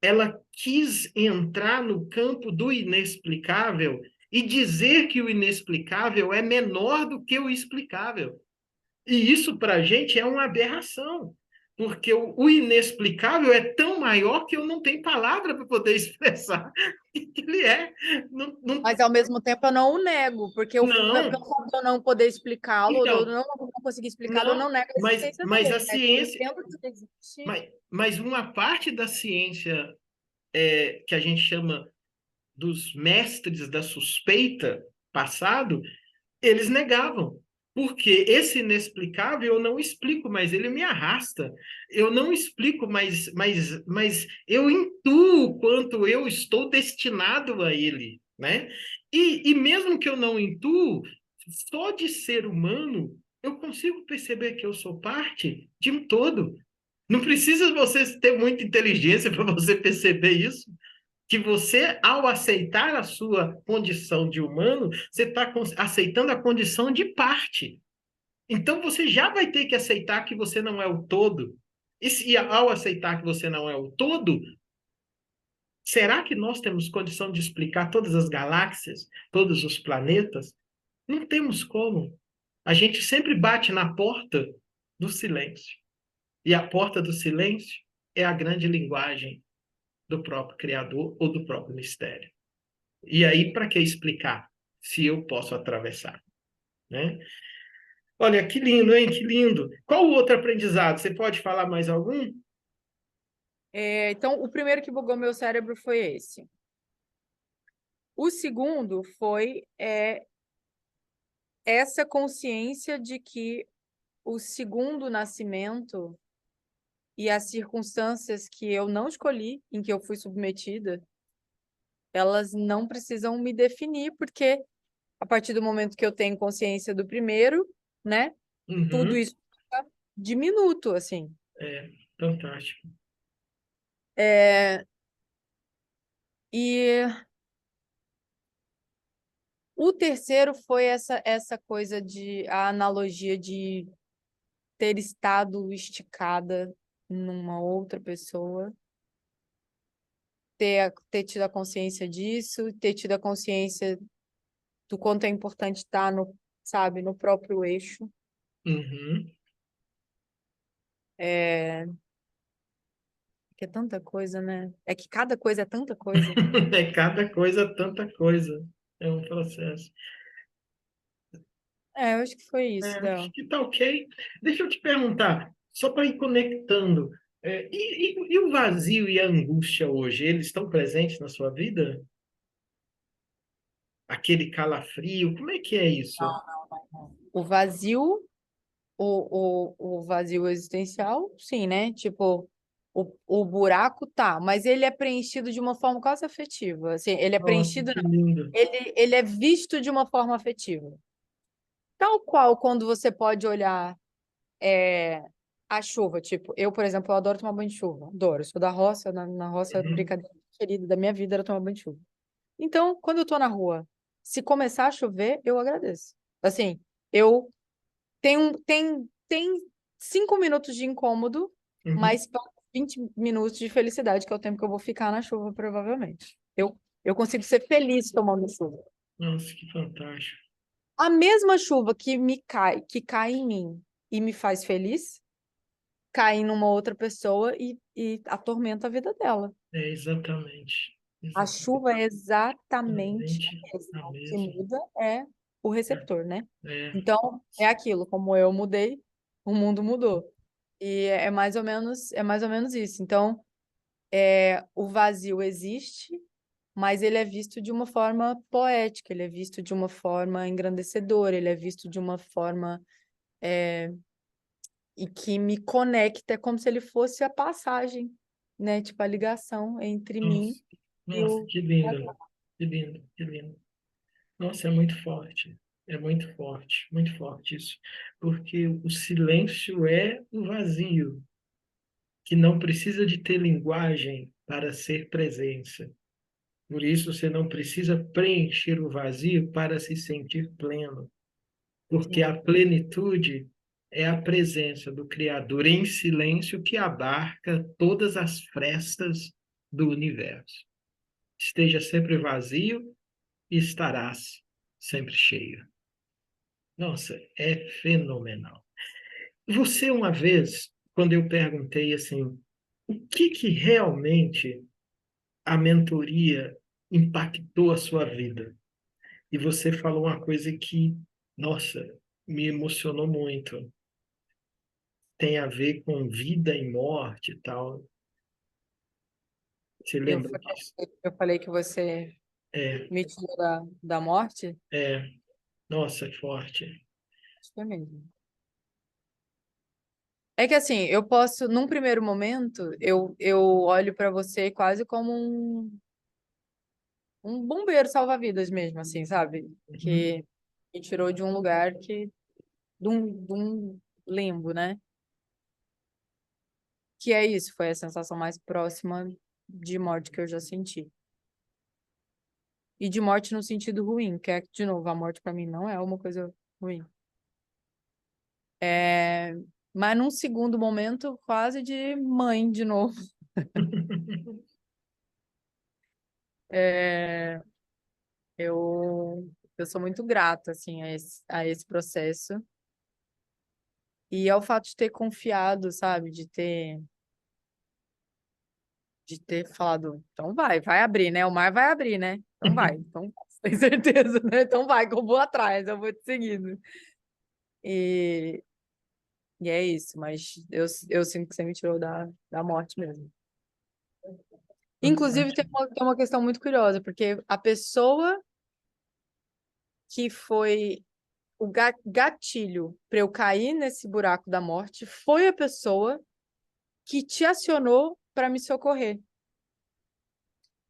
ela quis entrar no campo do inexplicável e dizer que o inexplicável é menor do que o explicável. E isso para a gente é uma aberração, porque o inexplicável é tão maior que eu não tenho palavra para poder expressar o que ele é. Não, não, Mas ao mesmo tempo eu não o nego, porque pelo não. fato de eu não poder explicá-lo, ou de eu Então, não conseguir explicá-lo, eu não, não nego a mas, existência mas dele, a né? Eu ciência, entendo que ele existe. mas uma parte da ciência que a gente chama dos mestres da suspeita passado, eles negavam. Porque esse inexplicável eu não explico, mas ele me arrasta. Eu não explico, mas eu intuo o quanto eu estou destinado a ele, né? E mesmo que eu não intuo, só de ser humano, eu consigo perceber que eu sou parte de um todo. Não precisa você ter muita inteligência para você perceber isso, que você, ao aceitar a sua condição de humano, você está aceitando a condição de parte. Então, você já vai ter que aceitar que você não é o todo. E se, ao aceitar que você não é o todo, será que nós temos condição de explicar todas as galáxias, todos os planetas? Não temos como. A gente sempre bate na porta do silêncio. E a porta do silêncio é a grande linguagem do próprio Criador ou do próprio mistério. E aí, para que explicar se eu posso atravessar, né? Olha, que lindo, hein? Que lindo. Qual o outro aprendizado? Você pode falar mais algum? Então, o primeiro que bugou meu cérebro foi esse. O segundo foi essa consciência de que o segundo nascimento e as circunstâncias que eu não escolhi, em que eu fui submetida, elas não precisam me definir, porque a partir do momento que eu tenho consciência do primeiro, né, tudo Uhum. isso fica diminuto, assim. É, fantástico. E o terceiro foi essa coisa a analogia de ter estado esticada numa outra pessoa, ter tido a consciência disso, ter tido a consciência do quanto é importante estar no, sabe, no próprio eixo. Uhum. É, que é tanta coisa, né? É que cada coisa é tanta coisa. É cada coisa, tanta coisa. É um processo. Eu acho que foi isso, Acho Del. que tá ok. Deixa eu te perguntar, só para ir conectando. E o vazio e a angústia hoje, eles estão presentes na sua vida? Aquele calafrio, como é que é isso? O vazio, o vazio existencial, sim, né? Tipo, o buraco tá, mas ele é preenchido de uma forma quase afetiva. Assim, ele é Nossa, preenchido, que não. lindo. Ele é visto de uma forma afetiva. Tal qual quando você pode olhar é, a chuva. Tipo, eu, por exemplo, eu adoro tomar banho de chuva. Adoro. Eu sou da roça, na roça, a Uhum, brincadeira querida da minha vida era tomar banho de chuva. Então, quando eu tô na rua, se começar a chover, eu agradeço. Assim, eu tem 5 minutos de incômodo, uhum. mas 20 minutos de felicidade, que é o tempo que eu vou ficar na chuva, provavelmente. Eu consigo ser feliz tomando chuva. Nossa, que fantástico. A mesma chuva que cai em mim e me faz feliz, cai em uma outra pessoa e atormenta a vida dela. É exatamente, A chuva é exatamente exatamente a mesma. a O que mesma. muda é o receptor, né? É, Então, é aquilo, como eu mudei, o mundo mudou. E é mais ou menos isso. Então, o vazio existe, mas ele é visto de uma forma poética, ele é visto de uma forma engrandecedora, ele é visto de uma forma e que me conecta, é como se ele fosse a passagem, né? Tipo, a ligação entre nossa, mim e nossa, o que lindo, que lindo, que lindo. Nossa, é muito forte isso, porque o silêncio é o vazio, que não precisa de ter linguagem para ser presença. Por isso, você não precisa preencher o vazio para se sentir pleno, porque a Sim, plenitude é a presença do Criador em silêncio que abarca todas as frestas do universo. Esteja sempre vazio e estarás sempre cheio. Nossa, é fenomenal. Você, uma vez, quando eu perguntei assim, o que realmente a mentoria impactou a sua vida? E você falou uma coisa que, nossa, me emocionou muito. Tem a ver com vida e morte e tal. Você eu, lembra fa- disso? eu falei que você É, me tirou da morte. é, nossa, é forte. Acho que é mesmo. É que assim, eu posso, num primeiro momento, eu olho para você quase como um bombeiro salva-vidas mesmo, assim, sabe? Uhum, Que me tirou de um lugar de um limbo, né? Que é isso, foi a sensação mais próxima de morte que eu já senti. E de morte no sentido ruim, que é, de novo, a morte para mim não é uma coisa ruim. É, mas num segundo momento, quase de mãe de novo. É, eu sou muito grata, assim, a esse processo. E ao fato de ter confiado, sabe? De ter falado, então vai abrir, né? O mar vai abrir, né? Então vai. Então, tem certeza, né? Então vai, que eu vou atrás, eu vou te seguindo. E, e é isso, mas eu sinto que você me tirou da morte mesmo. Inclusive, tem Fantástico. uma questão muito curiosa, porque a pessoa que foi o gatilho para eu cair nesse buraco da morte foi a pessoa que te acionou para me socorrer.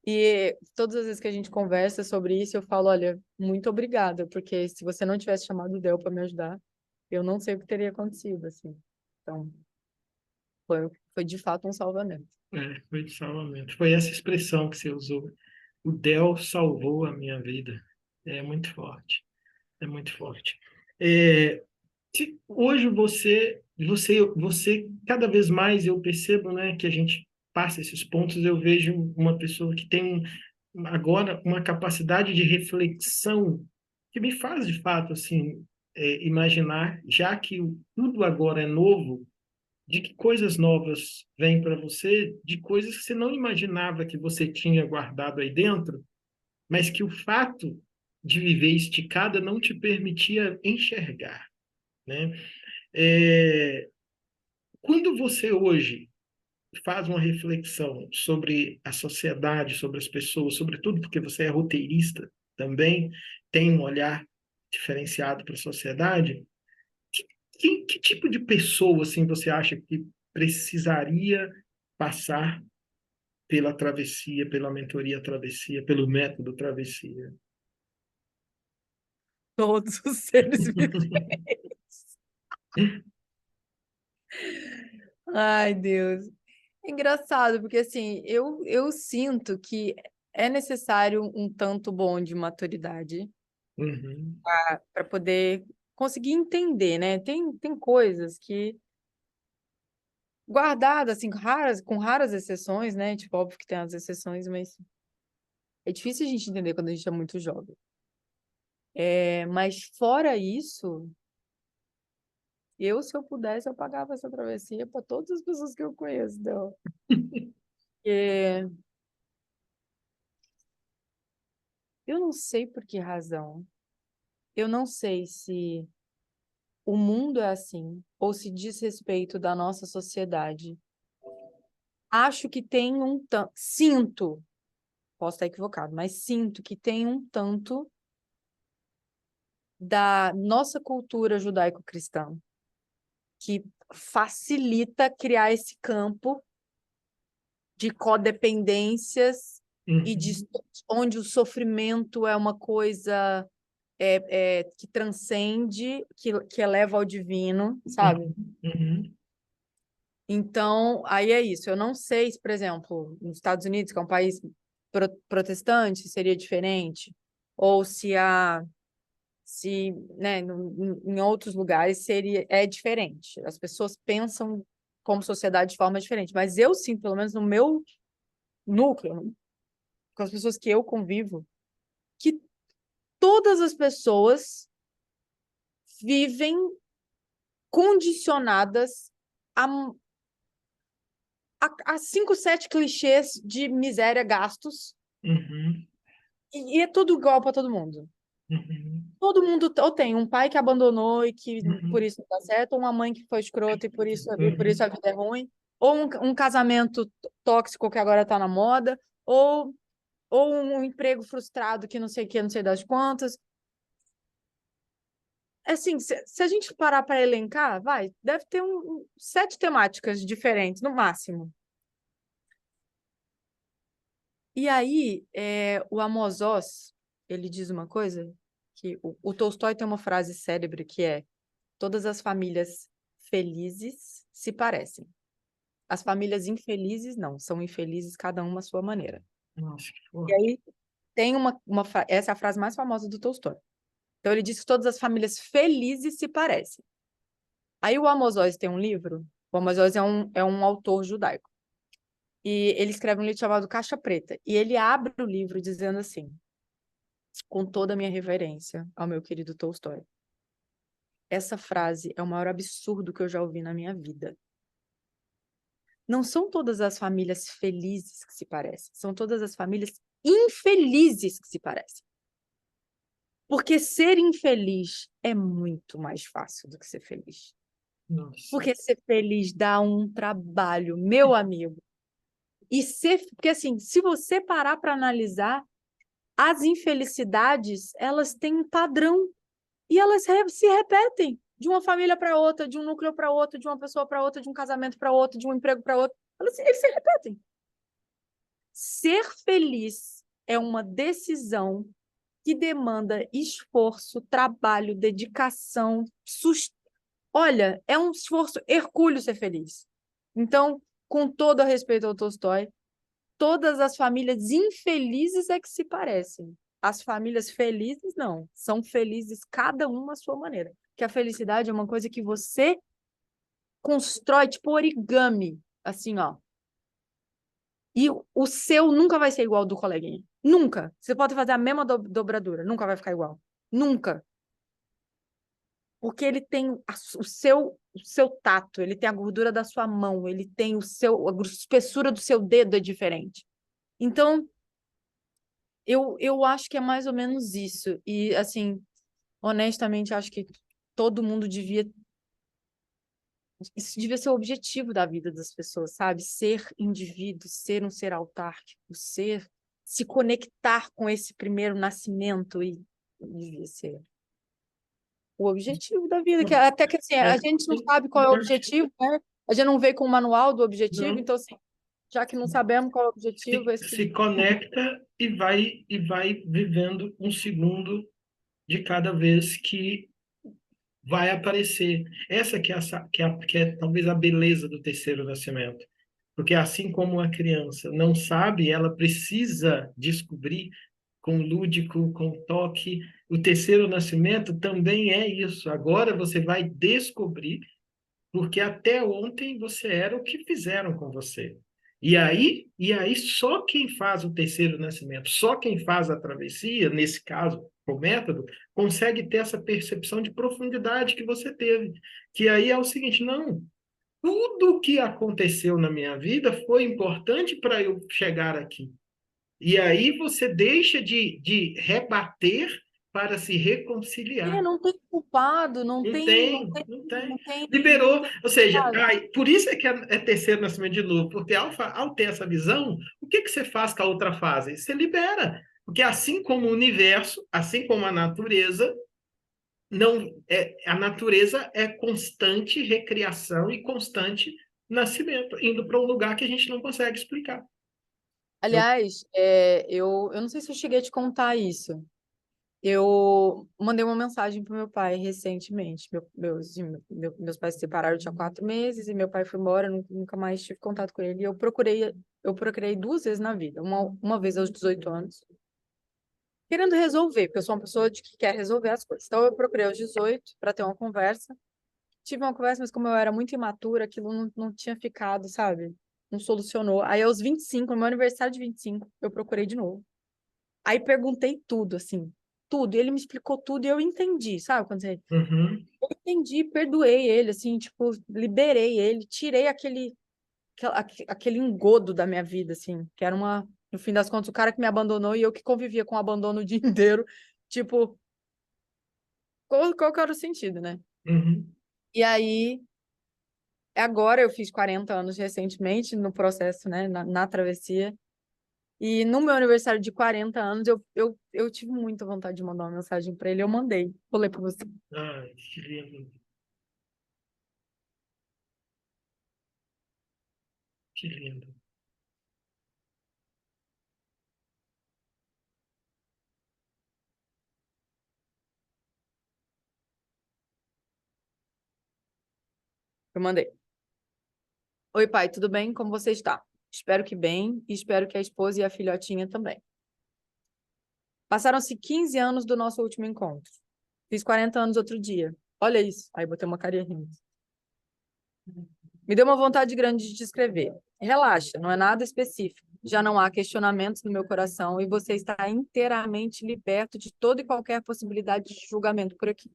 E todas as vezes que a gente conversa sobre isso, eu falo, olha, muito obrigada, porque se você não tivesse chamado o Del para me ajudar, eu não sei o que teria acontecido, assim. Então, foi de fato um salvamento. É, foi de salvamento. Foi essa expressão que você usou. O Del salvou a minha vida. É muito forte. É muito forte. É, hoje você, cada vez mais eu percebo, né, que a gente passa esses pontos, eu vejo uma pessoa que tem agora uma capacidade de reflexão que me faz, de fato, assim, imaginar, já que tudo agora é novo, de que coisas novas vêm para você, de coisas que você não imaginava que você tinha guardado aí dentro, mas que o fato de viver esticada não te permitia enxergar, né? É, quando você hoje faz uma reflexão sobre a sociedade, sobre as pessoas, sobretudo porque você é roteirista também, tem um olhar diferenciado para a sociedade, que tipo de pessoa assim você acha que precisaria passar pela travessia, pela mentoria travessia, pelo método travessia? Todos os seres viventes. Ai, Deus. É engraçado, porque assim, eu sinto que é necessário um tanto bom de maturidade Uhum, para poder conseguir entender, né? Tem coisas que, guardadas, assim, com raras exceções, né? Tipo, óbvio que tem as exceções, mas é difícil a gente entender quando a gente é muito jovem. Mas fora isso, se eu pudesse, eu pagava essa travessia para todas as pessoas que eu conheço, não? Porque eu não sei por que razão. Eu não sei se o mundo é assim ou se diz respeito da nossa sociedade. Acho que tem um tanto. Sinto, posso estar equivocado, mas sinto que tem um tanto da nossa cultura judaico-cristã que facilita criar esse campo de codependências e de uhum, onde o sofrimento é uma coisa que transcende, que eleva ao divino, sabe? uhum, uhum, Então, aí é isso. Eu não sei se, por exemplo, nos Estados Unidos, que é um país protestante, seria diferente, ou se, né, em outros lugares é diferente. As pessoas pensam como sociedade de forma diferente. Mas eu sinto, pelo menos no meu núcleo, com as pessoas que eu convivo, que todas as pessoas vivem condicionadas a, a 5, 7 clichês de miséria, gastos, uhum, e é tudo igual para todo mundo. uhum, Todo mundo ou tem um pai que abandonou e que por uhum, isso não dá certo, ou uma mãe que foi escrota e por isso uhum, a vida é ruim, ou um casamento tóxico que agora está na moda, ou um emprego frustrado que não sei o que, não sei das quantas. Assim, se a gente parar para elencar, deve ter 7 temáticas diferentes, no máximo. E aí, o Amos Oz, ele diz uma coisa, que o Tolstói tem uma frase célebre que é: todas as famílias felizes se parecem. As famílias infelizes não, são infelizes cada uma à sua maneira. nossa, que E forte. aí tem essa é a frase mais famosa do Tolstói. Então ele diz que todas as famílias felizes se parecem. Aí o Amos Oz tem um livro, o Amos Oz é um autor judaico, e ele escreve um livro chamado Caixa Preta, e ele abre o livro dizendo assim: com toda a minha reverência ao meu querido Tolstói, essa frase é o maior absurdo que eu já ouvi na minha vida. Não são todas as famílias felizes que se parecem, são todas as famílias infelizes que se parecem. Porque ser infeliz é muito mais fácil do que ser feliz. Nossa. Porque ser feliz dá um trabalho, meu amigo. Porque assim, se você parar para analisar, as infelicidades, elas têm um padrão e elas se repetem de uma família para outra, de um núcleo para outro, de uma pessoa para outra, de um casamento para outro, de um emprego para outro. Eles se repetem. Ser feliz é uma decisão que demanda esforço, trabalho, dedicação. Olha, é um esforço hercúleo ser feliz. Então, com todo o respeito ao Tolstói, todas as famílias infelizes é que se parecem. As famílias felizes, não. São felizes cada uma à sua maneira. Que a felicidade é uma coisa que você constrói, tipo origami, assim, ó. E o seu nunca vai ser igual ao do coleguinha. Nunca. Você pode fazer a mesma dobradura, nunca vai ficar igual. Nunca. Porque ele tem o seu tato, ele tem a gordura da sua mão, ele tem a espessura do seu dedo é diferente. Então, eu acho que é mais ou menos isso. E, assim, honestamente, acho que todo mundo devia Isso devia ser o objetivo da vida das pessoas, sabe? Ser indivíduo, ser um ser autárquico, se conectar com esse primeiro nascimento e devia ser o objetivo da vida, que até que assim, É a gente não sabe qual é o importante. objetivo, né? A gente não vê com o manual do objetivo, Não. então assim, já que não sabemos qual é o objetivo, esse Se conecta e vai vivendo um segundo de cada vez que vai aparecer. Essa que é, que é talvez a beleza do terceiro nascimento. Porque assim como a criança não sabe, ela precisa descobrir com o lúdico, com o toque. O terceiro nascimento também é isso. Agora você vai descobrir, porque até ontem você era o que fizeram com você. E aí só quem faz o terceiro nascimento, só quem faz a travessia, nesse caso, o método, consegue ter essa percepção de profundidade que você teve. Que aí é o seguinte, não, tudo o que aconteceu na minha vida foi importante para eu chegar aqui. E aí você deixa de rebater para se reconciliar. não tem culpado, Não tem, não tem. não Liberou. tem, Ou seja, sabe? ai, por isso é que é terceiro nascimento de novo, porque ao ter essa visão, o que que você faz com a outra fase? Você libera. Porque assim como o universo, assim como a natureza, não a natureza é constante recriação e constante nascimento, indo para um lugar que a gente não consegue explicar. Não- Aliás, eu não sei se eu cheguei a te contar isso. Eu mandei uma mensagem para meu pai recentemente. Meus pais se separaram tinha 4 meses e meu pai foi embora, nunca mais tive contato com ele. E eu procurei 2 vezes na vida. Uma vez aos 18 anos, querendo resolver, porque eu sou uma pessoa que quer resolver as coisas. Então eu procurei aos 18 para ter uma conversa. Tive uma conversa, mas como eu era muito imatura, aquilo não tinha ficado, sabe? Não solucionou. Aí aos 25, no meu aniversário de 25, eu procurei de novo. Aí perguntei tudo, assim, tudo. E ele me explicou tudo e eu entendi, sabe? Uhum, Eu entendi, perdoei ele, assim, tipo, liberei ele, tirei aquele engodo da minha vida, assim, que era no fim das contas, o cara que me abandonou e eu que convivia com o abandono o dia inteiro. Tipo, qual que era o sentido, né? uhum. E aí, agora eu fiz 40 anos recentemente no processo, né, na travessia. E no meu aniversário de 40 anos, eu tive muita vontade de mandar uma mensagem para ele. Eu mandei. Vou ler para você. Ai, que lindo, que lindo. Eu mandei. Oi, pai, tudo bem? Como você está? Espero que bem e espero que a esposa e a filhotinha também. Passaram-se 15 anos do nosso último encontro. Fiz 40 anos outro dia. Olha isso. Aí botei uma carinha rindo. Me deu uma vontade grande de te escrever. Relaxa, não é nada específico. Já não há questionamentos no meu coração e você está inteiramente liberto de toda e qualquer possibilidade de julgamento por aqui.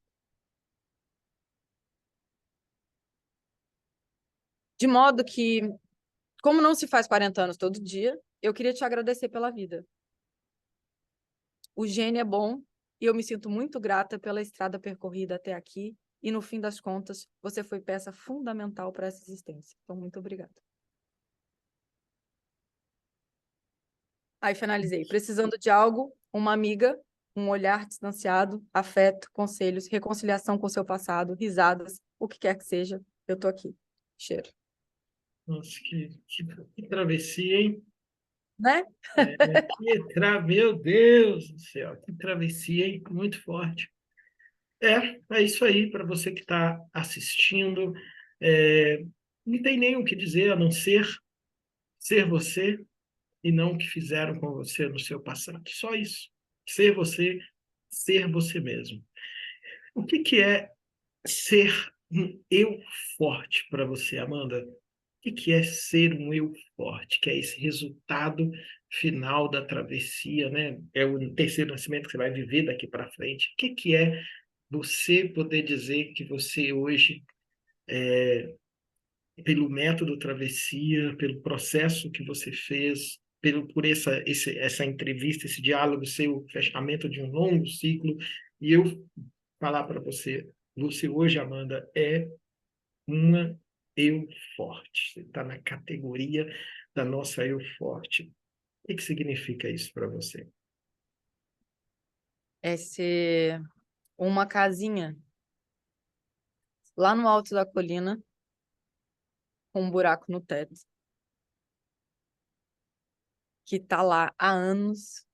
De modo que, como não se faz 40 anos todo dia, eu queria te agradecer pela vida. O gênio é bom e eu me sinto muito grata pela estrada percorrida até aqui. E no fim das contas, você foi peça fundamental para essa existência. Então, muito obrigada. Aí finalizei. Precisando de algo, uma amiga, um olhar distanciado, afeto, conselhos, reconciliação com seu passado, risadas, o que quer que seja, eu tô aqui. Cheiro. Nossa, que travessia, hein? Né? Meu Deus do céu, que travessia, hein? Muito forte. É isso aí para você que está assistindo. É, não tem nem o que dizer a não ser você e não o que fizeram com você no seu passado. Só isso. Ser você mesmo. O que que é ser um eu forte para você, Amanda? O que é ser um eu forte? Que é esse resultado final da travessia, né? É o terceiro nascimento que você vai viver daqui para frente. O que é você poder dizer que você hoje, pelo método travessia, pelo processo que você fez, por essa entrevista, esse diálogo seu, fechamento de um longo ciclo, e eu falar para você, você hoje, Amanda, é uma eu forte. Você está na categoria da nossa eu forte. O que significa isso para você? É ser uma casinha lá no alto da colina, com um buraco no teto, que tá lá há anos,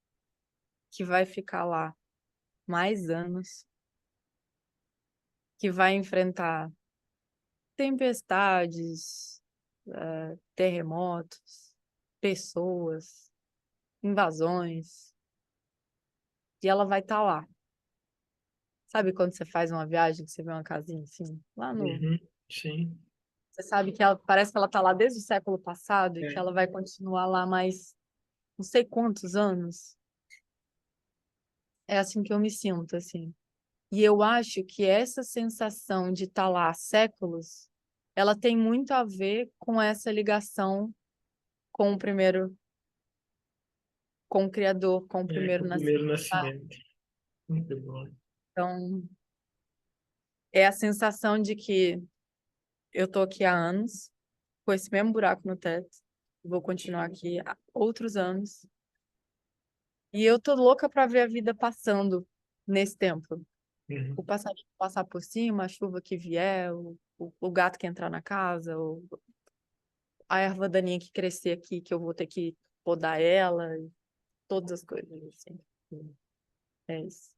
que vai ficar lá mais anos, que vai enfrentar tempestades, terremotos, pessoas, invasões, e ela vai estar lá. Sabe quando você faz uma viagem, que você vê uma casinha assim, lá no... Uhum, sim. Você sabe que ela parece que ela tá lá desde o século passado e que É. ela vai continuar lá mais não sei quantos anos. É assim que eu me sinto, assim. E eu acho que essa sensação de estar lá há séculos, ela tem muito a ver com essa ligação com o primeiro, com o Criador, com o Com primeiro o nascimento. primeiro nascimento. Muito bom. Então, é a sensação de que eu tô aqui há anos, com esse mesmo buraco no teto, vou continuar aqui há outros anos, e eu tô louca para ver a vida passando nesse tempo. O Uhum. passarinho passar por cima, a chuva que vier, o gato que entrar na casa, a erva daninha que crescer aqui, que eu vou ter que podar ela, e todas as coisas assim. É isso.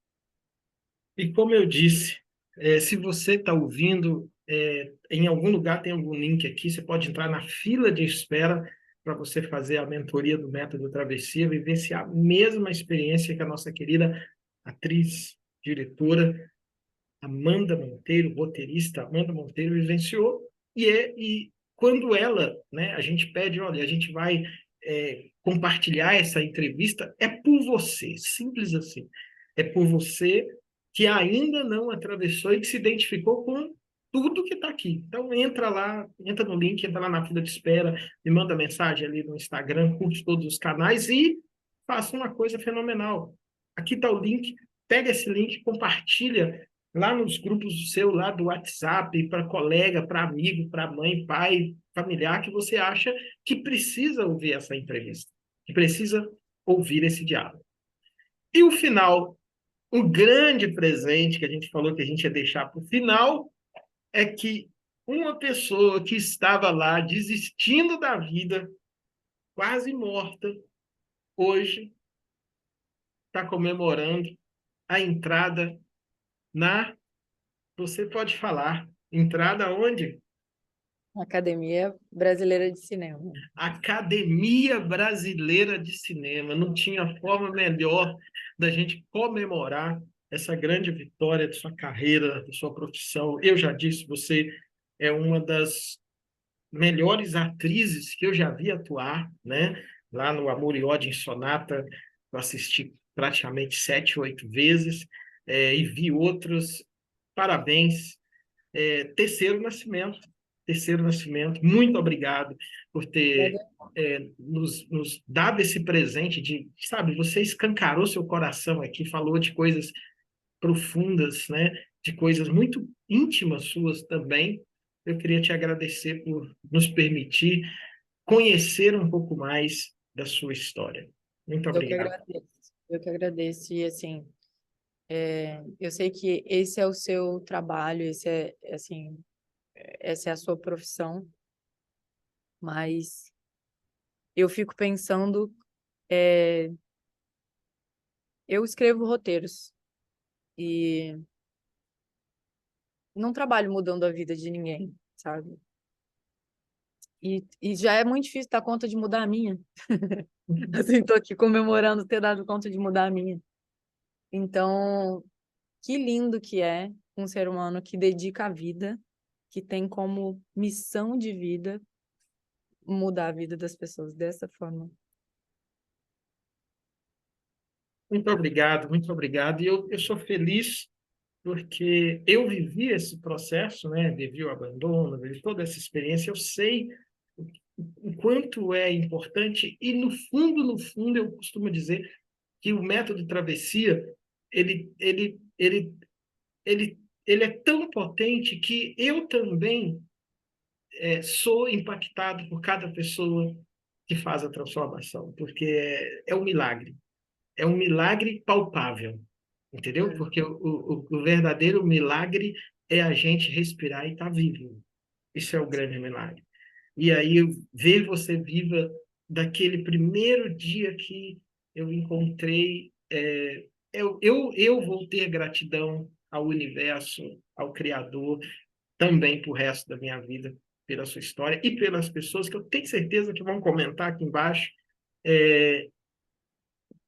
E como eu disse, se você está ouvindo, em algum lugar tem algum link aqui, você pode entrar na fila de espera para você fazer a mentoria do Método Travessia, vivenciar a mesma experiência que a nossa querida atriz, diretora Amanda Monteiro, roteirista Amanda Monteiro, vivenciou. E quando ela, né, a gente pede, olha, a gente vai compartilhar essa entrevista, é por você, simples assim. É por você que ainda não atravessou e que se identificou com tudo que está aqui. Então, entra lá, entra no link, entra lá na fila de espera, me manda mensagem ali no Instagram, curte todos os canais e faça uma coisa fenomenal. Aqui está o link, pega esse link, compartilha lá nos grupos do seu, lá do WhatsApp, para colega, para amigo, para mãe, pai, familiar, que você acha que precisa ouvir essa entrevista, que precisa ouvir esse diálogo. E o final, o grande presente que a gente falou que a gente ia deixar para o final, é que uma pessoa que estava lá desistindo da vida, quase morta, hoje está comemorando a entrada na... Você pode falar, entrada onde? Academia Brasileira de Cinema. Academia Brasileira de Cinema. Não tinha forma melhor da gente comemorar essa grande vitória de sua carreira, de sua profissão. Eu já disse, você é uma das melhores atrizes que eu já vi atuar, né? Lá no Amor e Ódio em Sonata, eu assisti praticamente 7, 8 vezes, e vi outros. Parabéns. Terceiro Nascimento. Terceiro Nascimento, muito obrigado por ter nos dado esse presente de, sabe, você escancarou seu coração aqui, falou de coisas profundas, né? De coisas muito íntimas suas também. Eu queria te agradecer por nos permitir conhecer um pouco mais da sua história. Muito Eu que obrigado. agradeço. Eu que agradeço. E assim, eu sei que esse é o seu trabalho, assim, essa é a sua profissão, mas eu fico pensando, é, eu escrevo roteiros e não trabalho mudando a vida de ninguém, sabe? E já é muito difícil dar conta de mudar a minha. Assim, tô aqui comemorando ter dado conta de mudar a minha. Então, que lindo que é um ser humano que dedica a vida, que tem como missão de vida mudar a vida das pessoas dessa forma. Muito obrigado, muito obrigado. E eu sou feliz porque eu vivi esse processo, né? Vivi o abandono, vivi toda essa experiência. Eu sei o quanto é importante e no fundo, eu costumo dizer que o método travessia ele ele ele ele ele é tão potente que eu também sou impactado por cada pessoa que faz a transformação, porque é um milagre palpável, entendeu? É. Porque o verdadeiro milagre é a gente respirar e estar vivo. Isso é o grande milagre. E aí, ver você viva daquele primeiro dia que eu encontrei, eu vou ter gratidão ao universo, ao Criador, também para o resto da minha vida, pela sua história e pelas pessoas que eu tenho certeza que vão comentar aqui embaixo. É,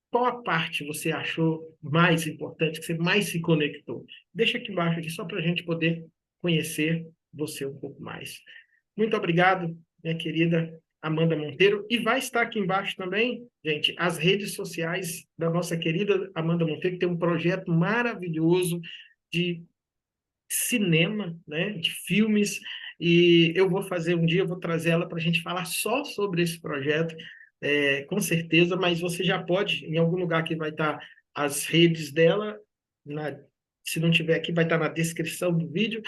qual a parte você achou mais importante, que você mais se conectou? Deixa aqui embaixo aqui, só para a gente poder conhecer você um pouco mais. Muito obrigado, minha querida Amanda Monteiro. E vai estar aqui embaixo também, gente, as redes sociais da nossa querida Amanda Monteiro, que tem um projeto maravilhoso de cinema, né, de filmes, e eu vou fazer um dia, eu vou trazer ela para a gente falar só sobre esse projeto, com certeza, mas você já pode, em algum lugar que vai estar as redes dela, na, se não tiver aqui, vai estar na descrição do vídeo,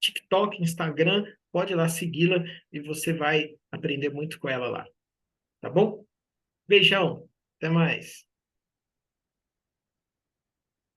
TikTok, Instagram, pode ir lá segui-la e você vai aprender muito com ela lá, tá bom? Beijão, até mais.